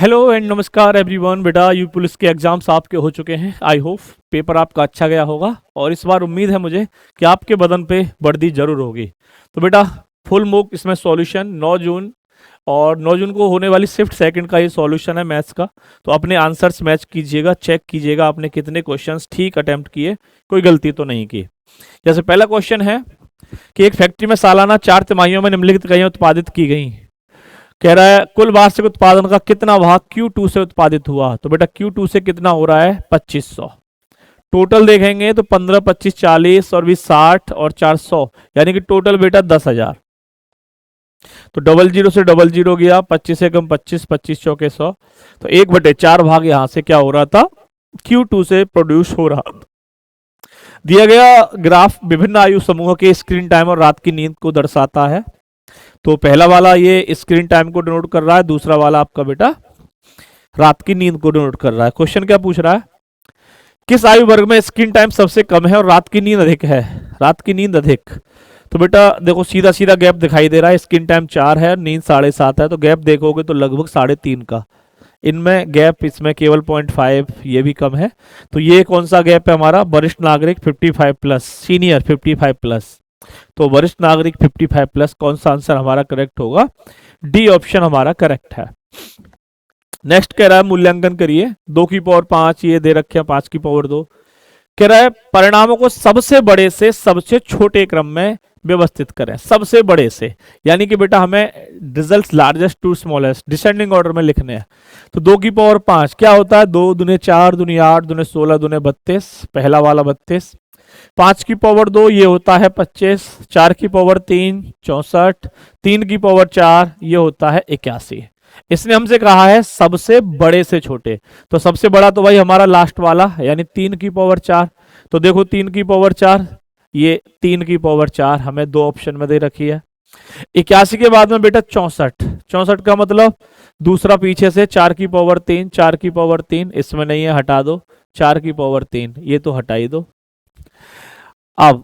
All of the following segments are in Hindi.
हेलो एंड नमस्कार एवरीवन। बेटा यू पुलिस के एग्जाम्स आपके हो चुके हैं। आई होप पेपर आपका अच्छा गया होगा और इस बार उम्मीद है मुझे कि आपके बदन पे वर्दी जरूर होगी। तो बेटा फुल मॉक इसमें सॉल्यूशन 9 जून और 9 जून को होने वाली शिफ्ट सेकंड का ये सॉल्यूशन है मैथ्स का। तो अपने आंसर्स मैच कीजिएगा, चेक कीजिएगा आपने कितने क्वेश्चंस ठीक अटेम्प्ट किए, कोई गलती तो नहीं की। जैसे पहला क्वेश्चन है कि एक फैक्ट्री में सालाना 4 तिमाहियों में निम्नलिखित इकाइयां उत्पादित की गई। कह रहा है कुल वार्षिक उत्पादन का कितना भाग Q2 से उत्पादित हुआ। तो बेटा Q2 से कितना हो रहा है 2500। टोटल देखेंगे तो 15, 25, 40 और 20, 60 और 400, यानी कि टोटल बेटा 10,000। तो डबल जीरो से डबल जीरो गया, 25 से कम 25, 25 चौके 100। तो 1/4 भाग यहां से क्या हो रहा था, Q2 से प्रोड्यूस हो रहा था। दिया गया ग्राफ विभिन्न आयु समूहों के स्क्रीन टाइम और रात की नींद को दर्शाता है। तो पहला वाला ये स्क्रीन टाइम को डिनोट कर रहा है, दूसरा वाला आपका बेटा रात की नींद को डिनोट कर रहा है। क्वेश्चन क्या पूछ रहा है, किस आयु वर्ग में स्क्रीन टाइम सबसे कम है और रात की नींद अधिक है। रात की नींद अधिक, तो बेटा देखो सीधा सीधा गैप दिखाई दे रहा है। स्क्रीन टाइम 4 है, नींद 7.5 है, तो गैप देखोगे तो लगभग 3.5 का। इनमें गैप, इसमें केवल 0.5, ये भी कम है। तो ये कौन सा गैप है हमारा, वरिष्ठ नागरिक 55+, सीनियर 55+। तो वरिष्ठ नागरिक 55+, कौन सा आंसर हमारा करेक्ट होगा, डी ऑप्शन हमारा करेक्ट है। नेक्स्ट कह रहा है मूल्यांकन करिए। 2 की पावर 5 ये दे रखे हैं, 5 की पावर 2। कह रहा है परिणामों को सबसे बड़े से सबसे छोटे क्रम में व्यवस्थित करें। सबसे बड़े से यानी कि बेटा हमें result largest to smallest descending order में लिखने हैं। तो 2 की पावर 5 क्या होता है, 2 दूने 4, दूने 8, दूने 16, दूने 32, पहला वाला 32। 5 की पावर 2 ये होता है 25, 4 की पावर 3 64, 3 की पावर 4 ये होता है 81। इसने हमसे कहा है सबसे बड़े से छोटे, तो सबसे बड़ा तो भाई हमारा लास्ट वाला यानी 3 की पावर 4। तो देखो 3 की पावर 4, ये 3 की पावर 4 हमें 2 ऑप्शन में दे रखी है। 81 के बाद में बेटा 64, 64 का मतलब दूसरा पीछे से 4 की पावर 3, 4 की पावर 3 इसमें नहीं है, हटा दो। 4 की पावर 3 ये तो हटा ही दो। अब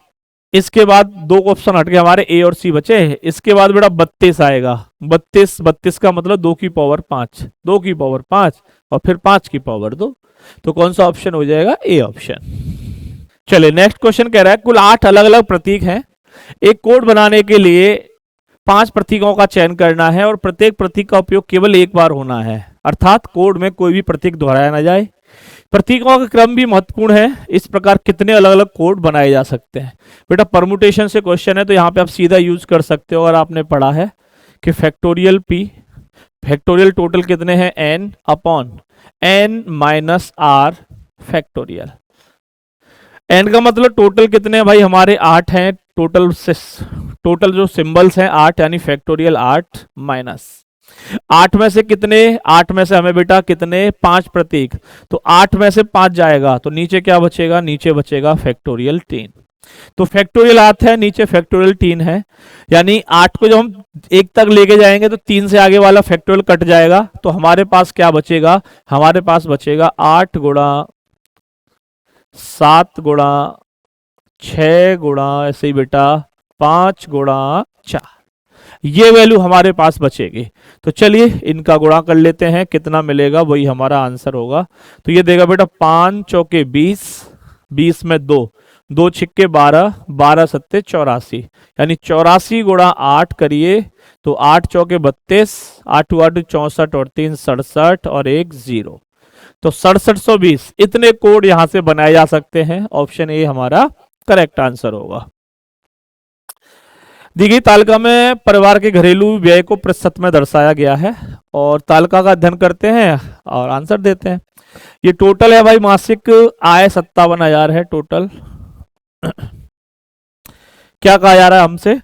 इसके बाद 2 ऑप्शन हट गए हमारे, ए और सी बचे। इसके बाद बेटा 32 आएगा। 32 का मतलब 2 की पावर 5, 2 की पावर 5 और फिर 5 की पावर 2। तो कौन सा ऑप्शन हो जाएगा, ए ऑप्शन। चलिए नेक्स्ट क्वेश्चन कह रहा है कुल 8 अलग अलग प्रतीक हैं। एक कोड बनाने के लिए 5 प्रतीकों का चयन करना है और प्रत्येक प्रतीक का उपयोग केवल एक बार होना है, अर्थात कोड में कोई भी प्रतीक दोहराया ना जाए। प्रतीकों का क्रम भी महत्वपूर्ण है। इस प्रकार कितने अलग अलग कोड बनाए जा सकते हैं। बेटा परमुटेशन से क्वेश्चन है, तो यहाँ पे आप सीधा यूज कर सकते हो। और आपने पढ़ा है कि फैक्टोरियल p, फैक्टोरियल टोटल कितने हैं, n upon n minus r factorial. n का मतलब टोटल कितने हैं भाई हमारे 8 हैं। टोटल जो सिंबल्स हैं 8 यानी फैक्टोरियल 8 माइनस 8 में से कितने, 8 में से हमें बेटा कितने 5 प्रतीक, तो 8 में से 5 जाएगा तो नीचे क्या बचेगा, नीचे बचेगा फैक्टोरियल 3। तो फैक्टोरियल 8 है, नीचे फैक्टोरियल 3 है, यानी 8 को जब हम 1 तक लेके जाएंगे तो 3 से आगे वाला फैक्टोरियल कट जाएगा। तो हमारे पास क्या बचेगा, हमारे पास बचेगा 8 गुणा 7 गुणा 6 गुणा ऐसे ही बेटा 5 गुणा 4, ये वैल्यू हमारे पास बचेगी। तो चलिए इनका गुणा कर लेते हैं, कितना मिलेगा वही हमारा आंसर होगा। तो ये देगा बेटा 5 चौके 20, 20 में 2, 2 छिक्के 12, 12 सत्ते 84, यानी 84 गुणा 8 करिए तो 8 चौके 32, 8 8 64 और 3 67 और 1 0, तो 6720 इतने कोड यहां से बनाए जा सकते हैं। ऑप्शन ए हमारा करेक्ट आंसर होगा। दी गई तालिका में परिवार के घरेलू व्यय को प्रतिशत में दर्शाया गया है और तालिका का अध्ययन करते हैं और आंसर देते हैं। ये टोटल है भाई, मासिक आय 57,000 है टोटल। क्या कहा जा रहा है हमसे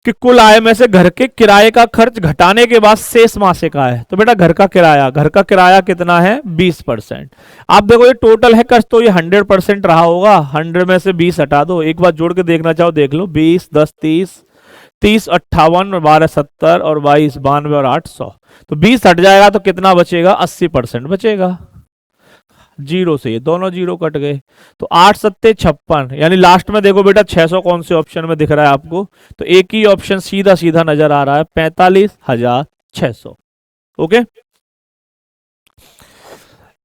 कि कुल आय में से घर के किराए का खर्च घटाने के बाद शेष मासिक आय। तो बेटा घर का किराया कितना है 20%। आप देखो ये टोटल है खर्च, तो ये 100% रहा होगा। 100 में से 20 हटा दो, एक बार जोड़ के देखना चाहो देख लो, 20 10 30, 30 58 12 70 और 22 92 और 8 100। तो 20 हट जाएगा तो कितना बचेगा, 80% बचेगा। जीरो से ये दोनों जीरो कट गए, तो 8 सत्ते 56, यानी लास्ट में देखो बेटा 600 कौन से ऑप्शन में दिख रहा है आपको, तो एक ही ऑप्शन सीधा सीधा नजर आ रहा है 45,600। ओके।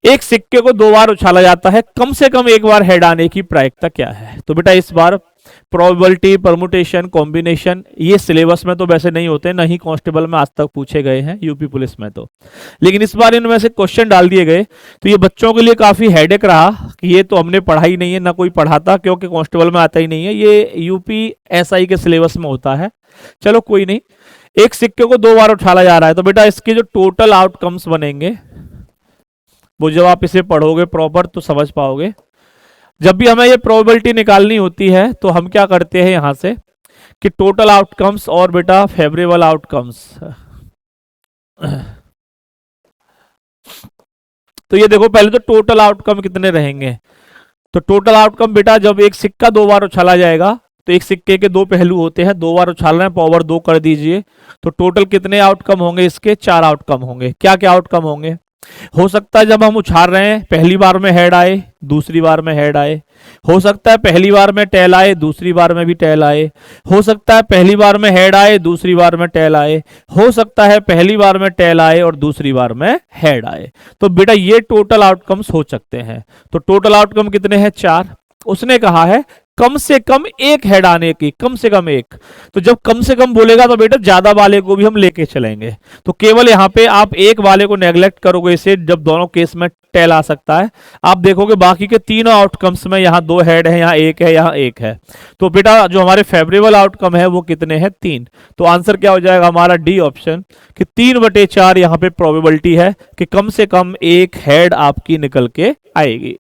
एक सिक्के को 2 बार उछाला जाता है, कम से कम एक बार हेड आने की प्रायिकता क्या है? तो बेटा इस बार प्रोबेबिलिटी, परमुटेशन, कॉम्बिनेशन, ये सिलेबस में तो वैसे नहीं होते, ना ही कांस्टेबल में आज तक पूछे गए हैं, यूपी पुलिस में तो, लेकिन इस बार इनमें से क्वेश्चन डाल दिए गए, तो ये बच्चों के लिए काफी हेडेक रहा कि ये तो हमने पढ़ा ही नहीं है, ना कोई पढ़ाता, क्योंकि कांस्टेबल में आता ही नहीं है, ये यूपी एसआई के सिलेबस में होता है। चलो कोई नहीं, एक सिक्के को 2 बार उछाला जा रहा है, तो बेटा इसके जो टोटल आउटकम्स बनेंगे वो जब आप इसे पढ़ोगे प्रॉपर तो समझ पाओगे। जब भी हमें ये प्रोबेबिलिटी निकालनी होती है तो हम क्या करते हैं यहां से कि टोटल आउटकम्स और बेटा फेवरेबल आउटकम्स, तो ये देखो पहले तो टोटल आउटकम कितने रहेंगे। तो टोटल आउटकम बेटा जब एक सिक्का 2 बार उछाला जाएगा तो एक सिक्के के 2 पहलू होते हैं, 2 बार उछाल रहे हैं, पावर 2 कर दीजिए, तो टोटल कितने आउटकम होंगे इसके? 4 आउटकम होंगे। क्या क्या आउटकम होंगे? हो सकता है जब हम उछाल रहे हैं पहली बार में हेड आए, दूसरी बार में हेड आए, हो सकता है पहली बार में टेल आए, दूसरी बार में भी टेल आए, हो सकता है पहली बार में हेड आए, दूसरी बार में टेल आए, हो सकता है पहली बार में टेल आए और दूसरी बार में हेड आए। तो बेटा ये टोटल आउटकम्स हो सकते हैं। तो टोटल आउटकम कितने हैं? 4। उसने कहा है कम से कम एक हेड आने की, कम से कम एक, तो जब कम से कम बोलेगा तो बेटा ज्यादा वाले को भी हम लेके चलेंगे। तो केवल यहां पे आप एक वाले को नेग्लेक्ट करोगे इसे, जब दोनों केस में टेल आ सकता है, आप देखोगे बाकी के तीनों आउटकम्स में यहाँ 2 हेड है, यहाँ 1 है, यहाँ 1 है, तो बेटा जो हमारे फेवरेबल आउटकम है वो कितने हैं? 3। तो आंसर क्या हो जाएगा हमारा? डी ऑप्शन, कि 3/4 यहाँ पे प्रोबेबिलिटी है कि कम से कम एक हेड आपकी निकल के आएगी।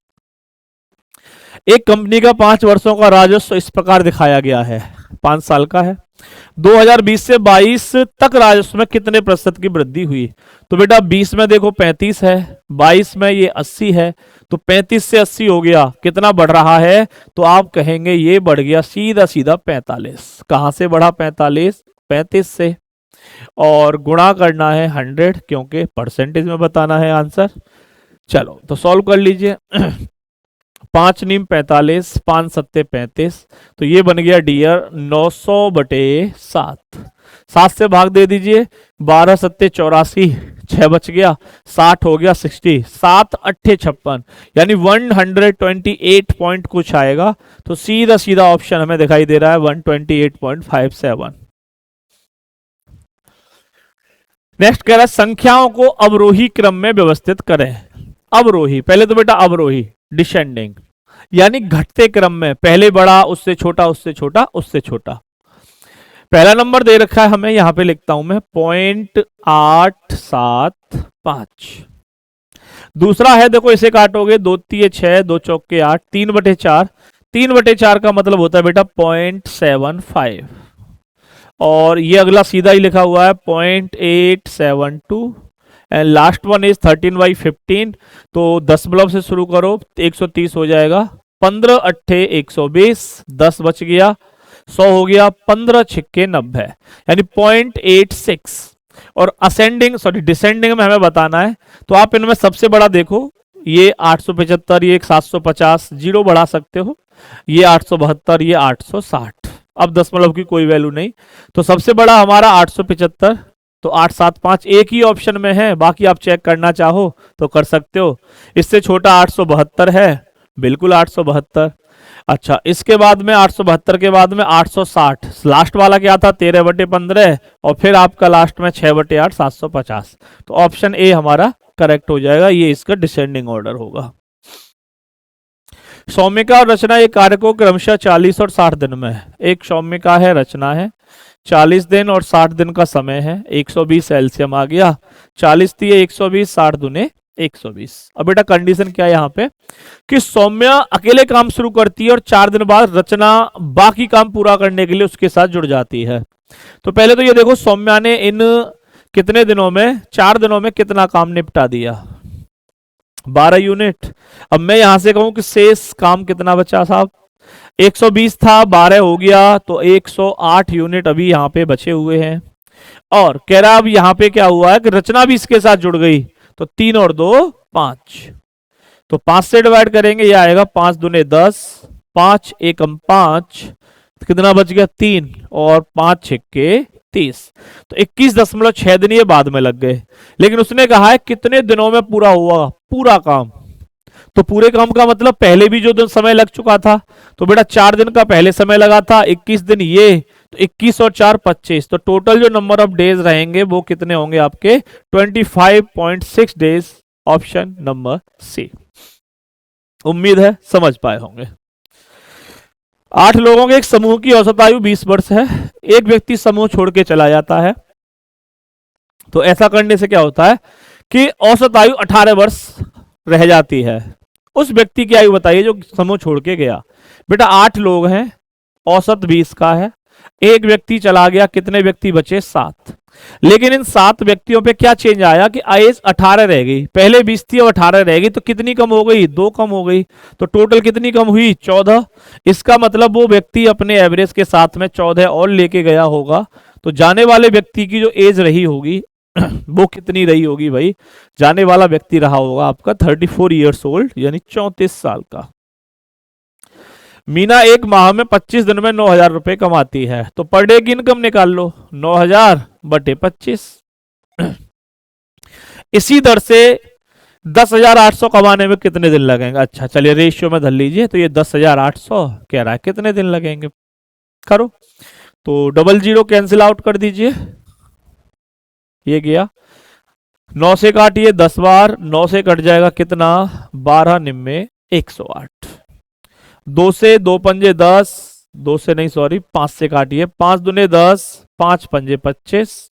एक कंपनी का 5 वर्षों का राजस्व इस प्रकार दिखाया गया है, 5 साल का है। 2020 से 22 तक राजस्व में कितने प्रतिशत की वृद्धि हुई? तो बेटा 20 में देखो 35 है, 22 में ये 80 है, तो 35 से 80 हो गया, कितना बढ़ रहा है? तो आप कहेंगे ये बढ़ गया सीधा सीधा 45। कहां से बढ़ा 45? 35 से, और गुणा करना है 100, क्योंकि परसेंटेज में बताना है आंसर। चलो तो सॉल्व कर लीजिए। 5 नीम 45, 5 सत्ते 35, तो ये बन गया डियर 900/7। 7 से भाग दे दीजिए, 12 सत्ते 84, 6 बच गया, 60 हो गया 60, 7 अट्ठे 56, यानी 128 पॉइंट कुछ आएगा। तो सीधा सीधा ऑप्शन हमें दिखाई दे रहा है 128.57। नेक्स्ट कह रहा है संख्याओं को अवरोही क्रम में व्यवस्थित करें। अवरोही, पहले तो बेटा अवरोही डिसेंडिंग, यानी घटते क्रम में, पहले बड़ा, उससे छोटा, उससे छोटा, उससे छोटा। पहला नंबर दे रखा है हमें, यहां पे लिखता हूं मैं 0.875। दूसरा है, देखो इसे काटोगे, 2 तिये 6, 2 चौके 8, 3/4। 3/4 का मतलब होता है बेटा 0.75, और ये अगला सीधा ही लिखा हुआ है 0.872, एंड लास्ट वन इज 13/15। तो 10 ब्लॉक से शुरू करो, 130 हो जाएगा, 15 अट्ठे 120, 10 बच गया, 100 हो गया, 15 छिक्के 90, यानी 0.86। और असेंडिंग सॉरी डिसेंडिंग में हमें बताना है, तो आप इनमें सबसे बड़ा देखो, ये 875, ये 750, जीरो बढ़ा सकते हो, ये 872, ये 860। अब 10 की कोई वैल्यू नहीं, तो सबसे बड़ा हमारा 875, तो 875 एक ही ऑप्शन में है, बाकी आप चेक करना चाहो तो कर सकते हो। इससे छोटा 872 है, बिल्कुल 872। अच्छा, इसके बाद में 872 के बाद में 860, लास्ट वाला क्या था? 13/15, और फिर आपका लास्ट में 6/8 750। तो ऑप्शन ए हमारा करेक्ट हो जाएगा, ये इसका डिसेंडिंग ऑर्डर होगा। सौम्यिका और रचना ये कार्य को क्रमशः 40 और 60 दिन में है। एक सौम्यिका है, रचना है, 40 दिन और 60 दिन का समय है, 120 एलसीएम आ गया, 40 दिए 120, 60 दूने 120। अब बेटा कंडीशन क्या है यहाँ पे कि सौम्या अकेले काम शुरू करती है और 4 दिन बाद रचना बाकी काम पूरा करने के लिए उसके साथ जुड़ जाती है। तो पहले तो ये देखो सौम्या ने इन कितने दिनों में, 4 दिनों में कितना काम निपटा दिया? 12 यूनिट। अब मैं यहां से कहूं कि शेष काम कितना बचा साहब? 120 था, 12 हो गया, तो 108 यूनिट अभी यहाँ पे बचे हुए हैं। और कह रहा अब यहाँ पे क्या हुआ है कि रचना भी इसके साथ जुड़ गई, तो 3 और 2 5, तो 5 से डिवाइड करेंगे, ये आएगा 5 दूने 10, 5 एकम 5, कितना बच गया? 3, और 5 छिक्के 30। तो 21.6 दिन ये बाद में लग गए, लेकिन उसने कहा है कितने दिनों में पूरा हुआ पूरा काम। तो पूरे काम का मतलब पहले भी जो दिन समय लग चुका था, तो बेटा 4 दिन का पहले समय लगा था, 21 दिन ये, तो 21 और 4 25, तो टोटल जो नंबर ऑफ डेज रहेंगे वो कितने होंगे आपके 25.6 डेज। Option number C. उम्मीद है समझ पाए होंगे। 8 लोगों के एक समूह की औसत आयु 20 वर्ष है। एक व्यक्ति समूह छोड़ के चला जाता है, तो ऐसा करने से क्या होता है कि औसत आयु 18 वर्ष रह जाती है। उस व्यक्ति की आयु बताइए जो समूह छोड़ के गया। बेटा 8 लोग हैं, औसत 20 का है, एक व्यक्ति चला गया, कितने व्यक्ति बचे 7। लेकिन इन 7 व्यक्तियों पे क्या चेंज आया कि एज 18 रह गई, पहले 20 थी और 18 रह गई, तो कितनी कम हो गई 2 कम हो गई, तो टोटल कितनी कम हुई 14। इसका मतलब वो व्यक्ति अपने एवरेज के साथ में 14 और लेके गया होगा, तो जाने वाले व्यक्ति की जो एज रही होगी वो कितनी रही होगी भाई, जाने वाला व्यक्ति रहा होगा आपका 34 ईयर्स ओल्ड, यानी 34 साल का। मीना एक माह में 25 दिन में 9,000 रुपए कमाती है, तो पर डे की इनकम निकाल लो, 9,000 बटे 25। इसी दर से 10,800 कमाने में कितने दिन लगेंगे। अच्छा चलिए रेशियो में धर लीजिए, तो ये 10,800 कह रहा है कितने दिन लगेंगे, करो तो डबल जीरो कैंसिल आउट कर दीजिए, ये गया 9 से काटिए 10 बार, 9 से कट जाएगा कितना 12 निम्मे 108। 2 से 2 पंजे 10, 2 से नहीं सॉरी 5 से काटिए, 5 दूने 10, 5 पंजे 25,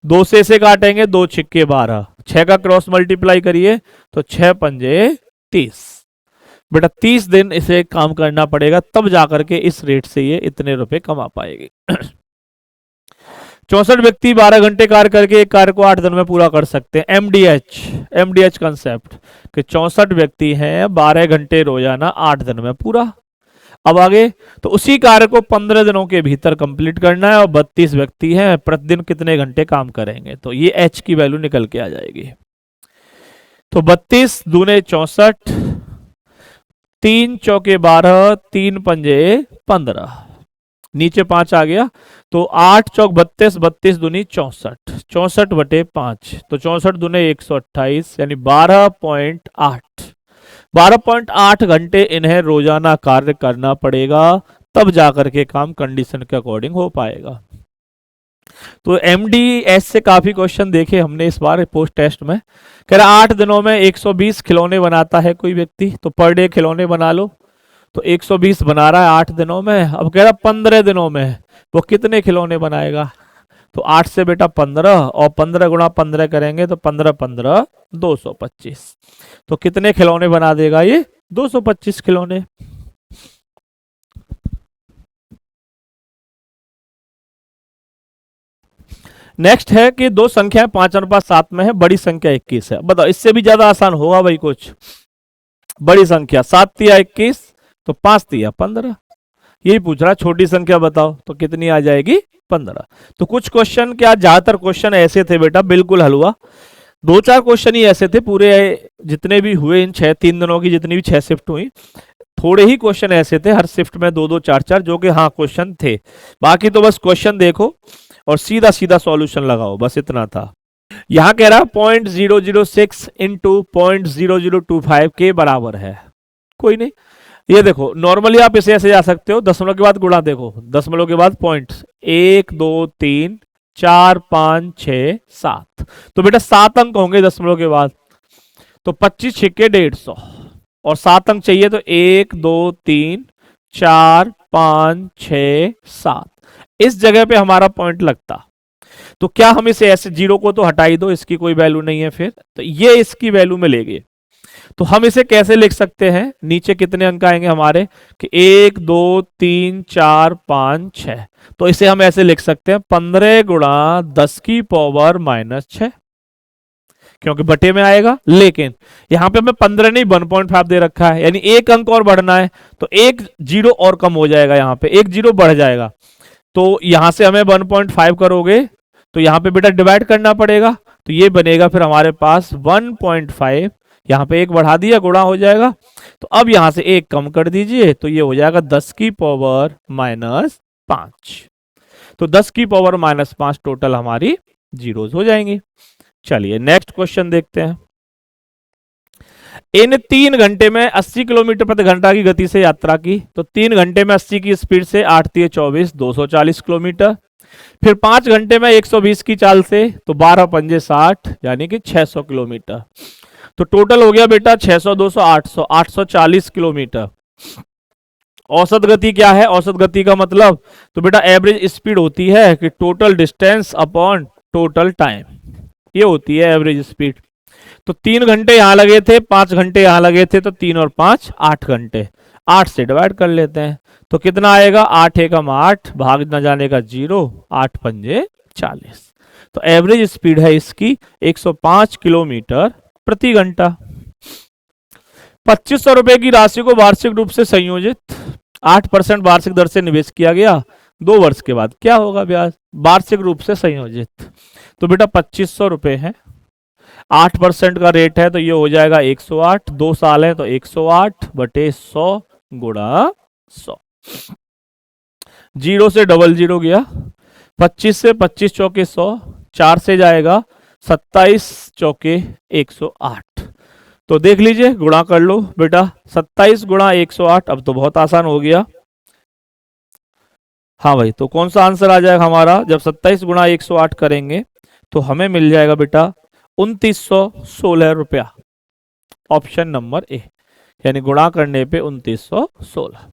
2 से काटेंगे 2 छिक्के 12, 6 का क्रॉस मल्टीप्लाई करिए तो 6 पंजे 30। बेटा 30 दिन इसे काम करना पड़ेगा, तब जाकर के इस रेट से ये इतने रुपए कमा पाएगी। 64 व्यक्ति 12 घंटे कार्य करके एक कार्य को 8 दिन में पूरा कर सकते हैं। एमडीएच कंसेप्ट कि 64 व्यक्ति हैं 12 घंटे रोजाना 8 दिन में पूरा। अब आगे तो उसी कार्य को 15 दिनों के भीतर कंप्लीट करना है, और 32 व्यक्ति हैं प्रतिदिन कितने घंटे काम करेंगे, तो ये एच की वैल्यू निकल के आ जाएगी। तो 32 दूने 64, 3 चौके 12, 3 पंजे 15, नीचे 5 आ गया, तो 8 चौक 32, 32 दूनी 64, 64 बटे 5, तो 64 दूने 128, यानी 12.8 घंटे इन्हें रोजाना कार्य करना पड़ेगा, तब जाकर के काम कंडीशन के अकॉर्डिंग हो पाएगा। तो एमडीएस से काफी क्वेश्चन देखे हमने इस बार पोस्ट टेस्ट में। कह रहा 8 दिनों में 120 खिलौने बनाता है कोई व्यक्ति, तो पर डे खिलौने बना लो, तो 120 बना रहा है 8 दिनों में। अब कह रहा 15 दिनों में वो कितने खिलौने बनाएगा, तो 8 से बेटा 15, और 15 गुणा 15 करेंगे तो 15 15 225, तो कितने खिलौने बना देगा ये 225 खिलौने। नेक्स्ट है कि दो संख्याएं 5:7 में है, बड़ी संख्या 21 है। बताओ इससे भी ज्यादा आसान होगा भाई कुछ। बड़ी संख्या 7 तिया 21, तो 5 तिया 15, यही पूछ रहा। छोटी संख्या बताओ तो कितनी आ जाएगी 15। तो कुछ क्वेश्चन, क्या ज्यादातर क्वेश्चन ऐसे थे बेटा, बिल्कुल हल हुआ। 2-4 क्वेश्चन ही ऐसे थे, पूरे जितने भी हुए इन 3 दिनों की जितनी भी 6 शिफ्ट हुई, थोड़े ही क्वेश्चन ऐसे थे हर शिफ्ट में 2-2 4-4 जो कि हाँ क्वेश्चन थे। बाकी तो बस क्वेश्चन देखो और सीधा सीधा सॉल्यूशन लगाओ, बस इतना था। यहां कह रहा 0.006 इंटू 0.0025 के बराबर है। कोई नहीं, ये देखो नॉर्मली आप इसे ऐसे जा सकते हो, दशमलव के बाद गुणा, देखो दशमलव के बाद पॉइंट 1 2 3 4 5 6 7, तो बेटा 7 अंक होंगे दशमलव के बाद, तो 25 छिक्के 150, और 7 अंक चाहिए तो 1 2 3 4 5 6 7, इस जगह पे हमारा पॉइंट लगता। तो क्या हम इसे ऐसे, जीरो को तो हटा ही दो, इसकी कोई वैल्यू नहीं है, फिर तो ये इसकी वैल्यू में ले गए। तो हम इसे कैसे लिख सकते हैं, नीचे कितने अंक आएंगे हमारे कि 1 2 3 4 5 6, तो इसे हम ऐसे लिख सकते हैं 15 गुणा 10 की पावर -6, क्योंकि बटे में आएगा। लेकिन यहां पे हमें 15 नहीं 1.5 दे रखा है, यानी एक अंक और बढ़ना है, तो एक जीरो और कम हो जाएगा, यहां पे एक जीरो बढ़ जाएगा। तो यहां से हमें 1.5 करोगे तो यहां पे बेटा डिवाइड करना पड़ेगा, तो ये बनेगा फिर हमारे पास 1.5, यहां पे एक बढ़ा दिया गुणा हो जाएगा, तो अब यहां से एक कम कर दीजिए, तो ये हो जाएगा 10 की पावर -5। तो 10 की पावर -5 टोटल हमारी जीरोज हो जाएंगी। चलिए नेक्स्ट क्वेश्चन देखते हैं। इन 3 घंटे में 80 किलोमीटर प्रति घंटा की गति से यात्रा की। तो 3 घंटे में 80 की स्पीड से 8 × 24 240 किलोमीटर। फिर 5 घंटे में 120 की चाल से, तो 12 × 60 यानी कि 600 किलोमीटर। तो टोटल हो गया बेटा 600 200 800 840 किलोमीटर। औसत गति क्या है? औसत गति का मतलब तो बेटा एवरेज स्पीड होती है कि total distance upon total time, ये होती है एवरेज स्पीड। तो 3 घंटे यहां लगे थे, 5 घंटे यहां लगे थे, तो 3 और 5 8 घंटे। 8 से डिवाइड कर लेते हैं तो कितना आएगा? 8 एकम 8, भाग न जाने का 0, 8 पंजे 40। तो एवरेज स्पीड है इसकी 105 किलोमीटर प्रति घंटा। 2500 रुपए की राशि को वार्षिक रूप से संयोजित 8% वार्षिक दर से निवेश किया गया। 2 वर्ष के बाद क्या होगा ब्याज? वार्षिक रूप से संयोजित, तो बेटा 2500 रुपए है, 8% का रेट है, तो ये हो जाएगा 108। 2 साल है तो 108 बटे 100 गुणा 100। 0 से 00 गया, 25 से 25 चौके 100, 4 से जाएगा 27 चौके 108। तो देख लीजिए, गुणा कर लो बेटा, 27 गुणा 108। अब तो बहुत आसान हो गया। हाँ भाई, तो कौन सा आंसर आ जाएगा हमारा? जब 27 गुणा 108 करेंगे तो हमें मिल जाएगा बेटा 2916 रुपया। ऑप्शन नंबर ए, यानी गुणा करने पे 2916।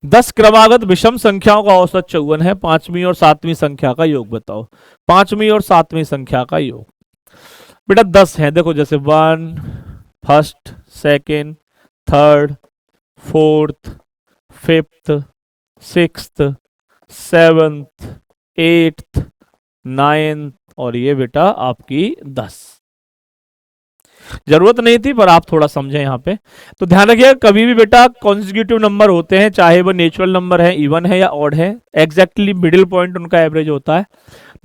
10 क्रमागत विषम संख्याओं का औसत 54 है। 5वीं और 7वीं संख्या का योग बताओ। 5वीं और 7वीं संख्या का योग बेटा 10 है। देखो जैसे 1, first, second, third, fourth, fifth, sixth, seventh, eighth, ninth, और ये बेटा आपकी 10। जरूरत नहीं थी पर आप थोड़ा समझें यहाँ पे। तो ध्यान रखिए, कभी भी बेटा कॉन्जिक्यूटिव नंबर होते हैं, चाहे वो नेचुरल नंबर है, इवन है या ऑड है, एग्जैक्टली मिडिल पॉइंट उनका एवरेज होता है।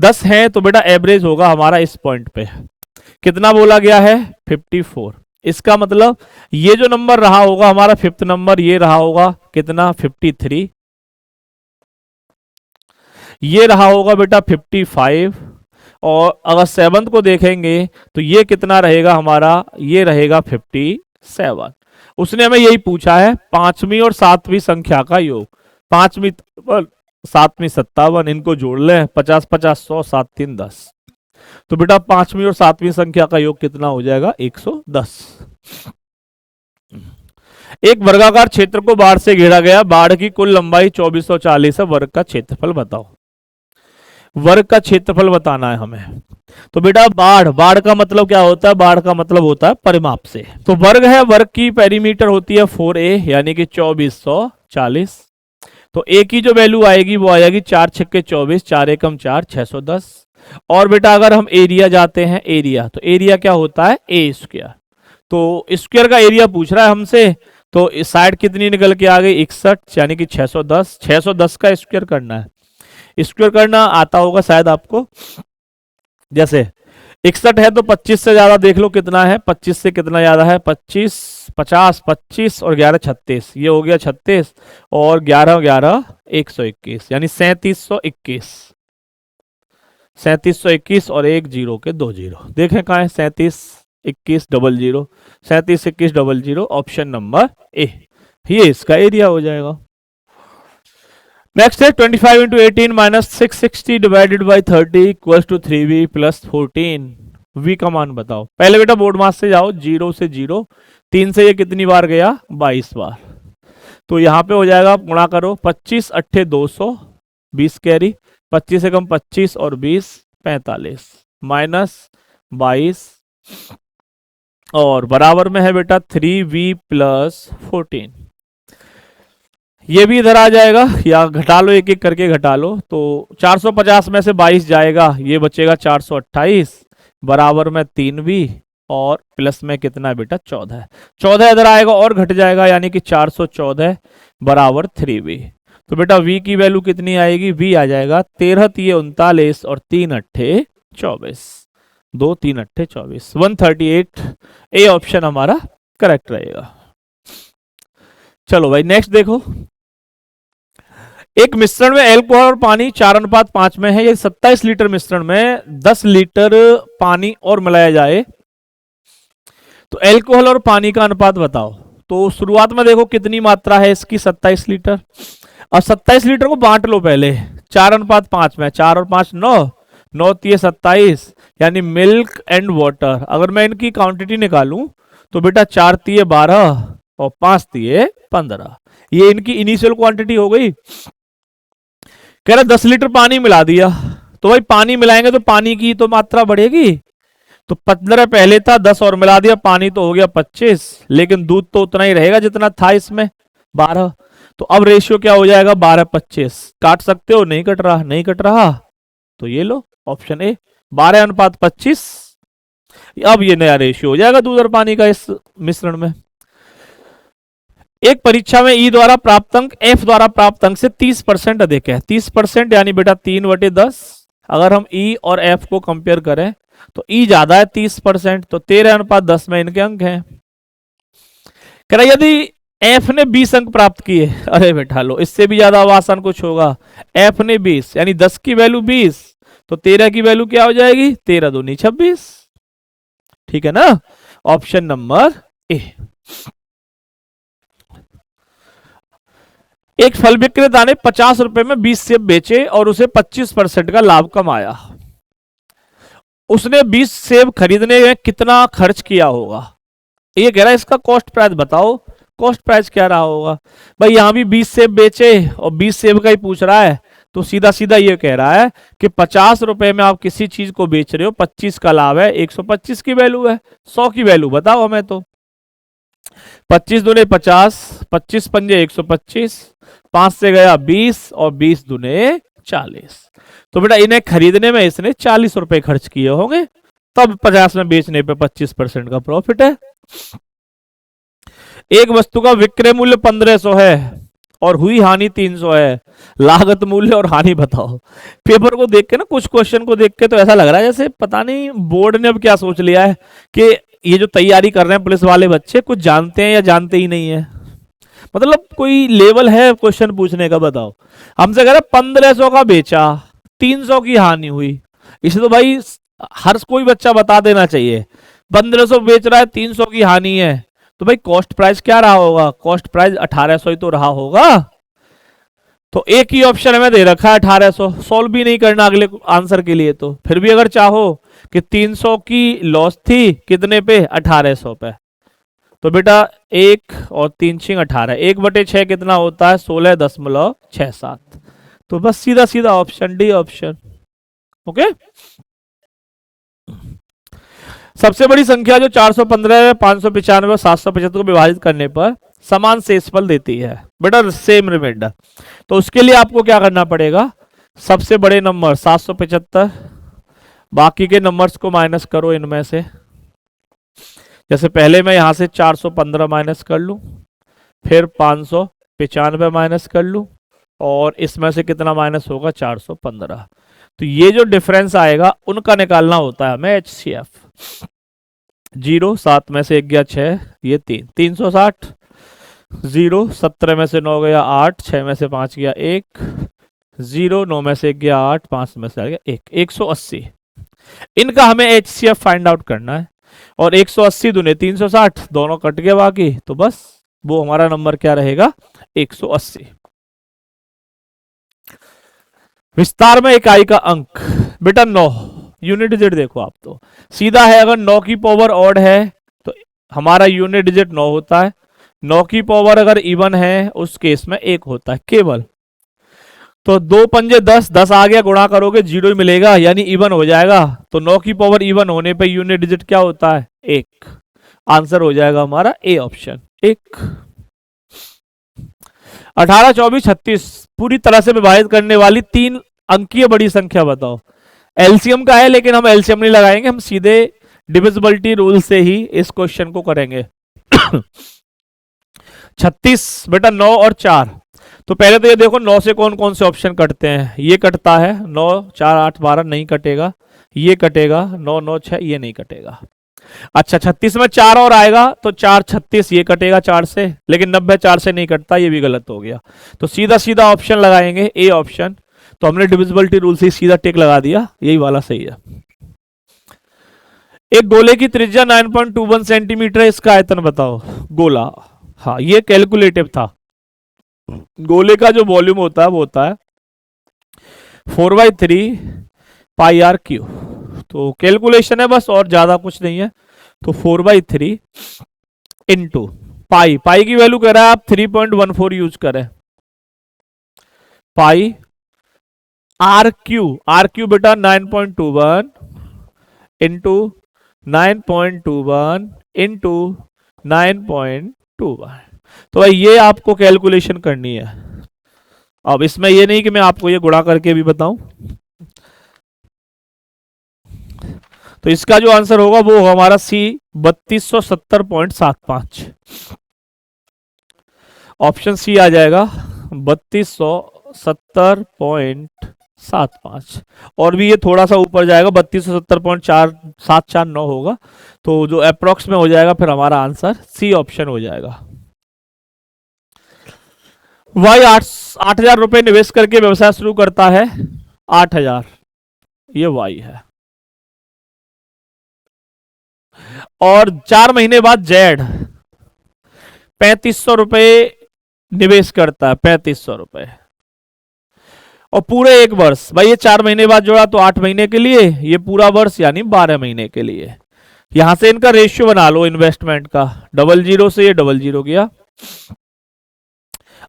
10 है तो बेटा एवरेज होगा हमारा इस पॉइंट पे। कितना बोला गया है? 54। इसका मतलब ये जो नंबर रहा होगा हमारा फिफ्थ नंबर, ये रहा होगा कितना? 53। ये रहा होगा बेटा 55। और अगर 7th को देखेंगे तो ये कितना रहेगा हमारा? ये रहेगा 57। उसने हमें यही पूछा है 5वीं और 7वीं संख्या का योग। 5वीं 7वीं 57, इनको जोड़ लें, 50 50 100 7 3 10। तो बेटा 5वीं और 7वीं संख्या का योग कितना हो जाएगा? 110। एक वर्गाकार क्षेत्र को बाढ़ से घेरा गया। बाढ़ की कुल लंबाई 2440 है। वर्ग का क्षेत्रफल बताओ। वर्ग का क्षेत्रफल बताना है हमें। तो बेटा बाढ़ का मतलब क्या होता है? बाढ़ का मतलब होता है परिमाप से। तो वर्ग है, वर्ग की पेरीमीटर होती है 4a, यानी कि 2440। तो a की जो वैल्यू आएगी वो आ जाएगी 4 × 6 = 24, 4 एकम 4 610। और बेटा अगर हम एरिया जाते हैं, एरिया, तो एरिया क्या होता है? ए स्क्वायर। तो स्क्वायर का एरिया पूछ रहा है हमसे, तो इस साइड कितनी निकल के आ गई? 61, यानी कि 610। 610 का स्क्वायर करना है। स्क्वायर करना आता होगा शायद आपको। जैसे 61 है तो 25 से ज्यादा देख लो कितना है? 25 से कितना ज्यादा है? 25 50 25 और 11 36, ये हो गया 36, और 11 11 121, यानी 3721। 3721 और 1 0 के 2 0। देखें कहाँ है? 37 21 00, 37 21 00, ऑप्शन नंबर ए, ये इसका एरिया हो जाएगा। नेक्स्ट है 25 × 18 - 660 divided by 30 equals to 3v + 14। v का मान बताओ। पहले बेटा बोर्ड मास से जाओ, 0 से 0, 3 से ये कितनी बार गया? 22 बार। तो यहाँ पे हो जाएगा, गुणा करो, 25 8 200, 20 कैरी, 25 एकम 25 और 20 45, माइनस 22, और बराबर में है बेटा 3v + 14। ये भी इधर आ जाएगा, या घटा लो, एक एक करके घटा लो। तो 450 में से 22 जाएगा, ये बचेगा 428, बराबर में 3v, और प्लस में कितना है बेटा? 14। 14 इधर आएगा और घट जाएगा, यानी कि 414 बराबर 3v। तो बेटा v की वैल्यू कितनी आएगी? v आ जाएगा 13 3 39 और 3 8 24, 2 3 8 24, 138। ए ऑप्शन हमारा करेक्ट रहेगा। चलो भाई नेक्स्ट देखो। एक मिश्रण में अल्कोहल और पानी 4:5 में है। ये 27 लीटर मिश्रण में 10 लीटर पानी और मिलाया जाए तो अल्कोहल और पानी का अनुपात बताओ। तो शुरुआत में देखो कितनी मात्रा है इसकी, 27 लीटर। अब 27 लीटर को बांट लो पहले 4:5 में, 4 और 5 9, 9 तिये 27, यानी मिल्क एंड वाटर। अगर मैं इनकी क्वांटिटी निकालूं तो बेटा 4 तिये 12 और 5 तिये 15, ये इनकी इनिशियल क्वांटिटी हो गई। कह रहा 10 लीटर पानी मिला दिया, तो भाई पानी मिलाएंगे तो पानी की तो मात्रा बढ़ेगी। तो 15 पहले था, 10 और मिला दिया, पानी तो हो गया 25, लेकिन दूध तो उतना ही रहेगा जितना था इसमें 12। तो अब रेशियो क्या हो जाएगा 12:25। काट सकते हो, नहीं कट रहा, नहीं कट रहा, तो ये लो ऑप्शन ए 12:25। अब ये नया रेशियो हो जाएगा दूध और पानी का इस मिश्रण में। एक परीक्षा में ई द्वारा प्राप्त अंक एफ द्वारा प्राप्त अंक से 30% अधिक है। 30% यानी बेटा 3/10। अगर हम ई और एफ को कंपेयर करें तो ई ज्यादा है 30%, तो 13:10 में इनके अंक हैं। कह रहा यदि एफ ने 20 अंक प्राप्त किए, अरे बेटा लो इससे भी ज्यादा आसान कुछ होगा। एफ ने 20 यानी 10 की वैल्यू 20, तो 13 की वैल्यू क्या हो जाएगी 13 दूनी 26। ठीक है ना, ऑप्शन नंबर ए। एक फल विक्रेता ने 50 रुपए में 20 सेब बेचे और उसे 25% का लाभ कमाया। उसने 20 सेब खरीदने में कितना खर्च किया होगा। ये कह रहा है इसका कॉस्ट प्राइस बताओ, कॉस्ट प्राइस क्या रहा होगा। भाई यहां भी 20 सेब बेचे और 20 सेब का ही पूछ रहा है, तो सीधा सीधा ये कह रहा है कि 50 रुपए में आप किसी चीज को बेच रहे हो, 25 का लाभ है, 125 की वैल्यू है, 100 की वैल्यू बताओ हमें। तो 25 दूने 50, 25 पंजे 125, 5 से गया 20 और 20 दूने 40। तो बेटा इन्हें खरीदने में इसने 40 रुपए खर्च किए होंगे, तब 50 में बेचने पे 25% का प्रॉफिट है। एक वस्तु का विक्रय मूल्य 1500 है और हुई हानि 300 है, लागत मूल्य और हानि बताओ। पेपर को देख के ना, कुछ क्वेश्चन को देख के तो ऐसा लग रहा है जैसे पता नहीं बोर्ड ने अब क्या सोच लिया है कि ये जो तैयारी कर रहे हैं पुलिस वाले बच्चे कुछ जानते हैं या जानते ही नहीं है। मतलब कोई लेवल है क्वेश्चन पूछने का, बताओ। हमसे कह रहे 1500 का बेचा, 300 की हानि हुई, इसे तो भाई हर कोई बच्चा बता देना चाहिए। 1500 बेच रहा है, 300 की हानि है, तो भाई कॉस्ट प्राइस क्या रहा होगा, कॉस्ट प्राइस 1800 ही तो रहा होगा। तो एक ही ऑप्शन हमें दे रखा है 1800, सोल्व भी नहीं करना अगले आंसर के लिए। तो फिर भी अगर चाहो कि 300 की लॉस थी कितने पे 1800 पे, तो बेटा 1 और 3 6 18, 1/6 कितना होता है 16.67। तो बस सीधा सीधा ऑप्शन डी ऑप्शन। ओके, सबसे बड़ी संख्या जो 415, 595 और 775 को विभाजित करने पर समान शेषफल देती है, बेटा सेम रिमाइंडर। तो उसके लिए आपको क्या करना पड़ेगा, सबसे बड़े नंबर 775, बाकी के नंबर्स को माइनस करो इनमें से। जैसे पहले मैं यहां से 415 माइनस कर लूं, फिर 595 माइनस कर लूं, और इसमें से कितना माइनस होगा 415। तो ये जो डिफरेंस आएगा उनका निकालना होता है हमें HCF। 0 7 में से 1 गया 6, ये 3 360, 0 17 में से 9 गया 8, 6 में से 5 गया 1, 0 9 में से 1 गया 8, 5 में से आ गया 1, 180। इनका हमें HCF फाइंड आउट करना है, और 180 दूने 360, दोनों कट गए बाकी, तो बस वो हमारा नंबर क्या रहेगा 180। विस्तार में इकाई का अंक बेटा 9, यूनिट डिजिट देखो आप, तो सीधा है। अगर 9 की पावर ऑड है तो हमारा यूनिट डिजिट 9 होता है, 9 की पावर अगर इवन है उस केस में 1 होता है केवल। तो 2 पंजे 10, 10 आ गया, गुणा करोगे 0 ही मिलेगा, यानी इवन हो जाएगा। तो 9 की पावर इवन होने पे यूनिट डिजिट क्या होता है 1। आंसर हो जाएगा हमारा ए ऑप्शन 1। 18 24 36 पूरी तरह से विभाजित करने वाली 3 अंकीय बड़ी संख्या बताओ। एलसीएम का है, लेकिन हम एलसीएम नहीं लगाएंगे, हम सीधे डिविजिबिलिटी रूल से ही इस क्वेश्चन को करेंगे। 36 बेटा 9 और 4, तो पहले तो ये देखो 9 से कौन कौन से ऑप्शन कटते हैं। ये कटता है 9 4 8 12, नहीं कटेगा। ये कटेगा 9 9 6, ये नहीं कटेगा। अच्छा 36 में 4 और आएगा तो 4 36, ये कटेगा 4 से, लेकिन 90 4 से नहीं कटता, ये भी गलत हो गया। तो सीधा सीधा ऑप्शन लगाएंगे, ए ऑप्शन। तो हमने डिविजिबिलिटी रूल से सीधा टिक लगा दिया, यही वाला सही है। एक गोले की त्रिज्या 9.21 सेंटीमीटर है, इसका आयतन बताओ। गोला, हाँ ये कैलकुलेटिव था। गोले का जो वॉल्यूम होता है वो होता है 4/3 पाई आर क्यू। तो कैलकुलेशन है बस, और ज्यादा कुछ नहीं है। तो 4/3 इंटू पाई, पाई की वैल्यू कह रहा है आप 3.14 यूज करें, पाई आर क्यू बेटा 9.21 इंटू 9.21 इंटू 9.21। तो भाई ये आपको कैलकुलेशन करनी है। अब इसमें ये नहीं कि मैं आपको ये गुणा करके भी बताऊं। तो इसका जो आंसर होगा वो हमारा सी 3270.75। ऑप्शन सी आ जाएगा 3270.75। और भी ये थोड़ा सा ऊपर जाएगा, 3270.4749 होगा। तो जो अप्रोक्स में हो जाएगा फिर हमारा आंसर सी ऑप्शन हो जाएगा। वाई 8,000 रुपए निवेश करके व्यवसाय शुरू करता है, 8,000 ये वाई है। और 4 महीने बाद जेड 3500 रुपए निवेश करता है, 3500 रुपए। और पूरे एक वर्ष, भाई ये 4 महीने बाद जोड़ा तो 8 महीने के लिए, ये पूरा वर्ष यानी 12 महीने के लिए। यहां से इनका रेशियो बना लो इन्वेस्टमेंट का, 00 से ये 00 गया,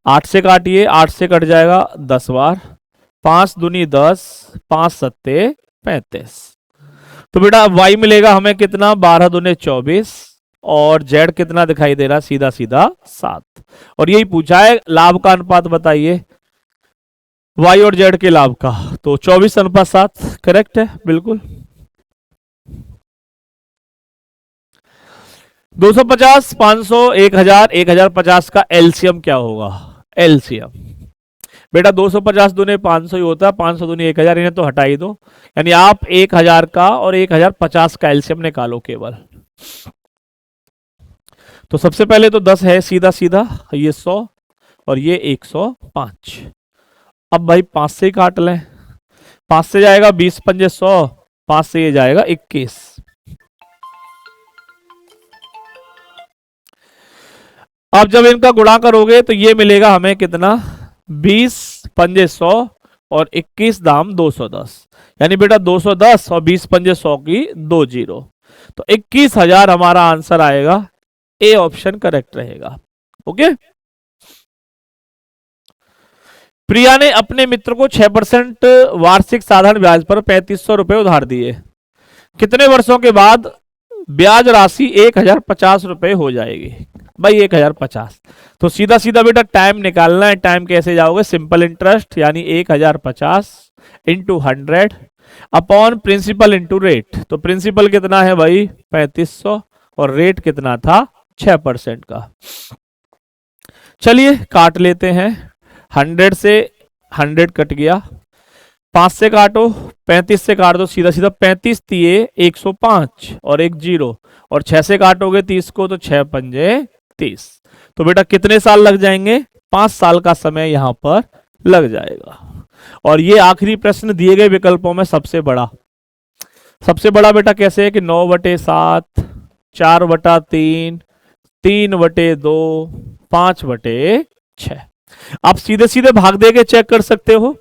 8 से काटिए, 8 से कट जाएगा 10 बार, 5 दूनी 10, 5 सत्ते 35। तो बेटा वाई मिलेगा हमें कितना, 12 दूने 24, और जेड कितना दिखाई दे रहा, सीधा सीधा 7। और यही पूछा है लाभ का अनुपात बताइए वाई और जेड के लाभ का, तो 24:7 करेक्ट है बिल्कुल। 250, 500, 1000, 1050 का एलसीएम क्या होगा? एलसीएम बेटा 250 दूने 500 ही होता है, 500 दूने 1000, इन्हें तो हटा ही दो। यानी आप 1000 का और 1050 का एलसीएम निकालो केवल। तो सबसे पहले तो 10 है सीधा सीधा, ये 100 और ये 105। अब भाई 5 से ही काट लें, 5 से जाएगा 20 पंजे 100, 5 से ये जाएगा 21। अब जब इनका गुणा करोगे तो ये मिलेगा हमें कितना, 20 पंजे 100 और 21 दाम 210। यानी बेटा 210 और 20 पंजे 100 की 2 जीरो, तो 21,000 हमारा आंसर आएगा, ए ऑप्शन करेक्ट रहेगा। ओके। प्रिया ने अपने मित्र को 6% वार्षिक साधारण ब्याज पर 3500 रुपए उधार दिए, कितने वर्षों के बाद ब्याज राशि 1050 रुपए हो जाएगी? भाई 1050, तो सीधा सीधा बेटा टाइम निकालना है। टाइम कैसे जाओगे, सिंपल इंटरेस्ट यानी 1050 into 100 upon principal into rate. तो प्रिंसिपल कितना है भाई 3500 और रेट कितना था 6% का। चलिए काट लेते हैं, 100 से 100 कट गया, 5 से काटो, 35 से काट दो, सीधा सीधा 35 तिये 105 और एक जीरो, और 6 से काटोगे 30 को तो 6 पंजे 30। तो बेटा कितने साल लग जाएंगे, 5 साल का समय यहां पर लग जाएगा। और ये आखिरी प्रश्न दिए गए विकल्पों में सबसे बड़ा, सबसे बड़ा बेटा कैसे है कि 9/7, 4/3, 3/2, 5/6। आप सीधे सीधे भाग दे के चेक कर सकते हो,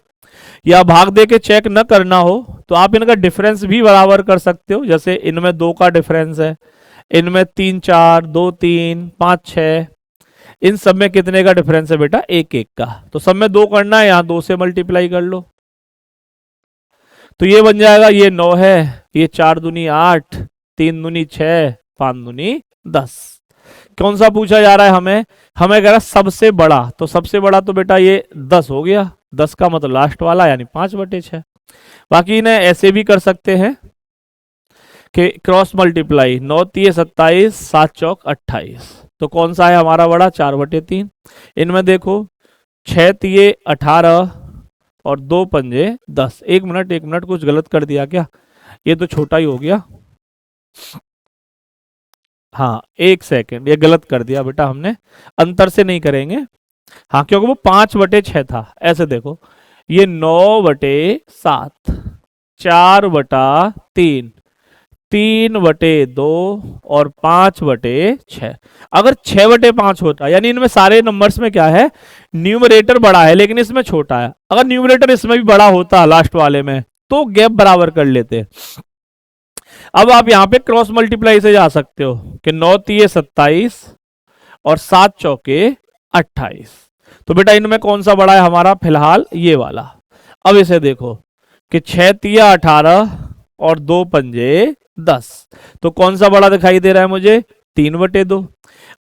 या भाग दे के चेक न करना हो तो आप इनका डिफरेंस भी बराबर कर सकते हो। जैसे इनमें 2 का डिफरेंस है, इनमें 3 4, 2 3, 5 6, इन सब में कितने का डिफरेंस है बेटा 1 1 का। तो सब में 2 करना है, यहां 2 से मल्टीप्लाई कर लो, तो ये बन जाएगा, ये 9 है, ये 4 दूनी 8, 3 दूनी 6, 5 दूनी 10। कौन सा पूछा जा रहा है हमें, हमें कह रहा है सबसे बड़ा, तो सबसे बड़ा तो बेटा ये 10 हो गया, 10 का मतलब लास्ट वाला यानी 5/6। बाकी इन्हें ऐसे भी कर सकते हैं कि क्रॉस मल्टीप्लाई, 9 तिये 27, 7 चौक 28। तो कौन सा है हमारा बड़ा, 4/3। इनमें देखो 6 तिये 18 और 2 पंजे 10। एक मिनट कुछ गलत कर दिया क्या, ये तो छोटा ही हो गया। हाँ 1 सेकेंड, ये गलत कर दिया बेटा हमने, अंतर से नहीं करेंगे। हाँ क्योंकि वो 5/6 था। ऐसे देखो, ये 9/7, 4/3, 3/2 और 5/6। अगर 6/5 होता, यानी इनमें सारे नंबर्स में क्या है, न्यूमरेटर बड़ा है लेकिन इसमें छोटा है। अगर न्यूमरेटर इसमें भी बड़ा होता लास्ट वाले में, तो गैप बराबर कर लेते। अब आप यहाँ पे क्रॉस मल्टीप्लाई से जा सकते हो कि 9×3 = 27 और 7×4 = 28। तो बेटा इनमें कौन सा बड़ा है हमारा, फिलहाल ये वाला। अब इसे देखो कि 6×3 = 18 और 2×5 = 10। तो कौन सा बड़ा दिखाई दे रहा है मुझे, 3/2।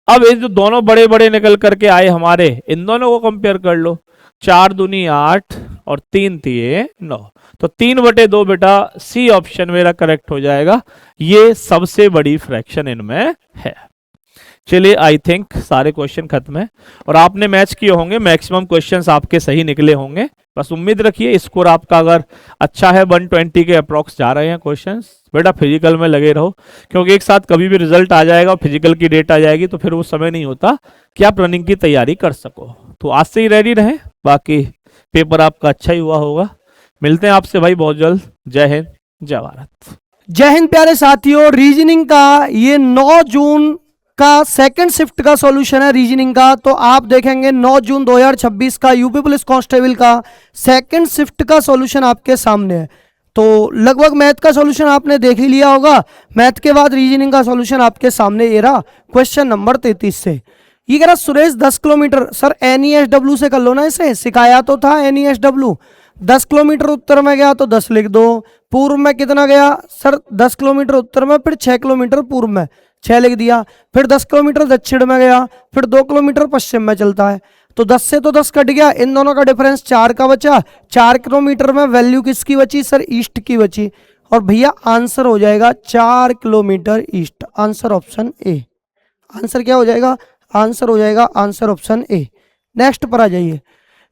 अब ये जो दोनों बड़े बड़े निकल करके आए हमारे, इन दोनों को कंपेयर कर लो। 4×2 = 8 और 3×3 = 9। तो 3/2 बेटा सी ऑप्शन मेरा करेक्ट हो जाएगा। ये सबसे बड़ी फ्रैक्शन इनमें है। चलिए आई थिंक सारे क्वेश्चन खत्म है और आपने मैच किए होंगे, मैक्सिमम क्वेश्चंस आपके सही निकले होंगे। बस उम्मीद रखिए स्कोर आपका अगर अच्छा है, 120 के अप्रॉक्स जा रहे हैं क्वेश्चंस। बेटा फिजिकल में लगे रहो, क्योंकि एक साथ कभी भी रिजल्ट आ जाएगा, फिजिकल की डेट आ जाएगी, तो फिर वो समय नहीं होता कि आप रनिंग की तैयारी कर सको। तो आज से ही रेडी रहें, बाकी पेपर आपका अच्छा ही हुआ होगा। मिलते हैं आपसे भाई बहुत जल्द। जय हिंद, जय भारत। जय हिंद प्यारे साथियों। रीजनिंग का ये 9 जून का सेकंड शिफ्ट का सॉल्यूशन है रीजनिंग का। तो आप देखेंगे 9 जून 2026 का यूपी पुलिस कांस्टेबल का सेकंड शिफ्ट का सॉल्यूशन आपके सामने है। तो लगभग मैथ का सॉल्यूशन आपने देख ही लिया होगा। मैथ के बाद रीजनिंग का सॉल्यूशन आपके सामने ये रहा, क्वेश्चन नंबर 33 से। ये कह रहा सुरेश 10 किलोमीटर, सर NESW से कर लो ना, इसे सिखाया तो था NESW। 10 किलोमीटर उत्तर में गया तो 10 लिख दो। पूर्व में कितना गया सर, 10 किलोमीटर उत्तर में, फिर 6 किलोमीटर पूर्व में, 6 लिख दिया। फिर 10 किलोमीटर दक्षिण में गया, फिर 2 किलोमीटर पश्चिम में चलता है। तो 10 से तो 10 कट गया, इन दोनों का डिफरेंस 4 का बचा। 4 किलोमीटर में वैल्यू किसकी बची सर, ईस्ट की बची। और भैया आंसर हो जाएगा 4 kilometre east. Answer option A. Answer क्या हो जाएगा, आंसर हो जाएगा आंसर ऑप्शन ए। नेक्स्ट पर आ जाइए।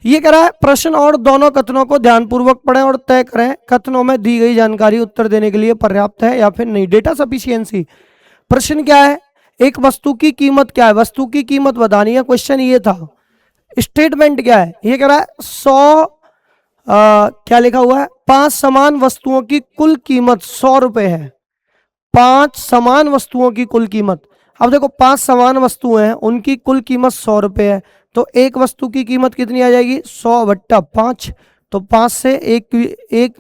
ये कह रहा है प्रश्न और दोनों कथनों को ध्यानपूर्वक पढ़ें और तय करें कथनों में दी गई जानकारी उत्तर देने के लिए पर्याप्त है या फिर नहीं। Data sufficiency. प्रश्न क्या है, एक वस्तु की कीमत क्या है, वस्तु की कीमत बतानी है, क्वेश्चन ये था। स्टेटमेंट क्या है, ये कह रहा है 100 क्या लिखा हुआ है, 5 समान वस्तुओं की कुल कीमत 100 रुपए है। 5 समान वस्तुओं की कुल कीमत, अब देखो 5 समान वस्तुएं हैं, उनकी कुल कीमत 100 रुपए है। तो एक वस्तु की कीमत कितनी आ जाएगी, 100/5। तो 5 से एक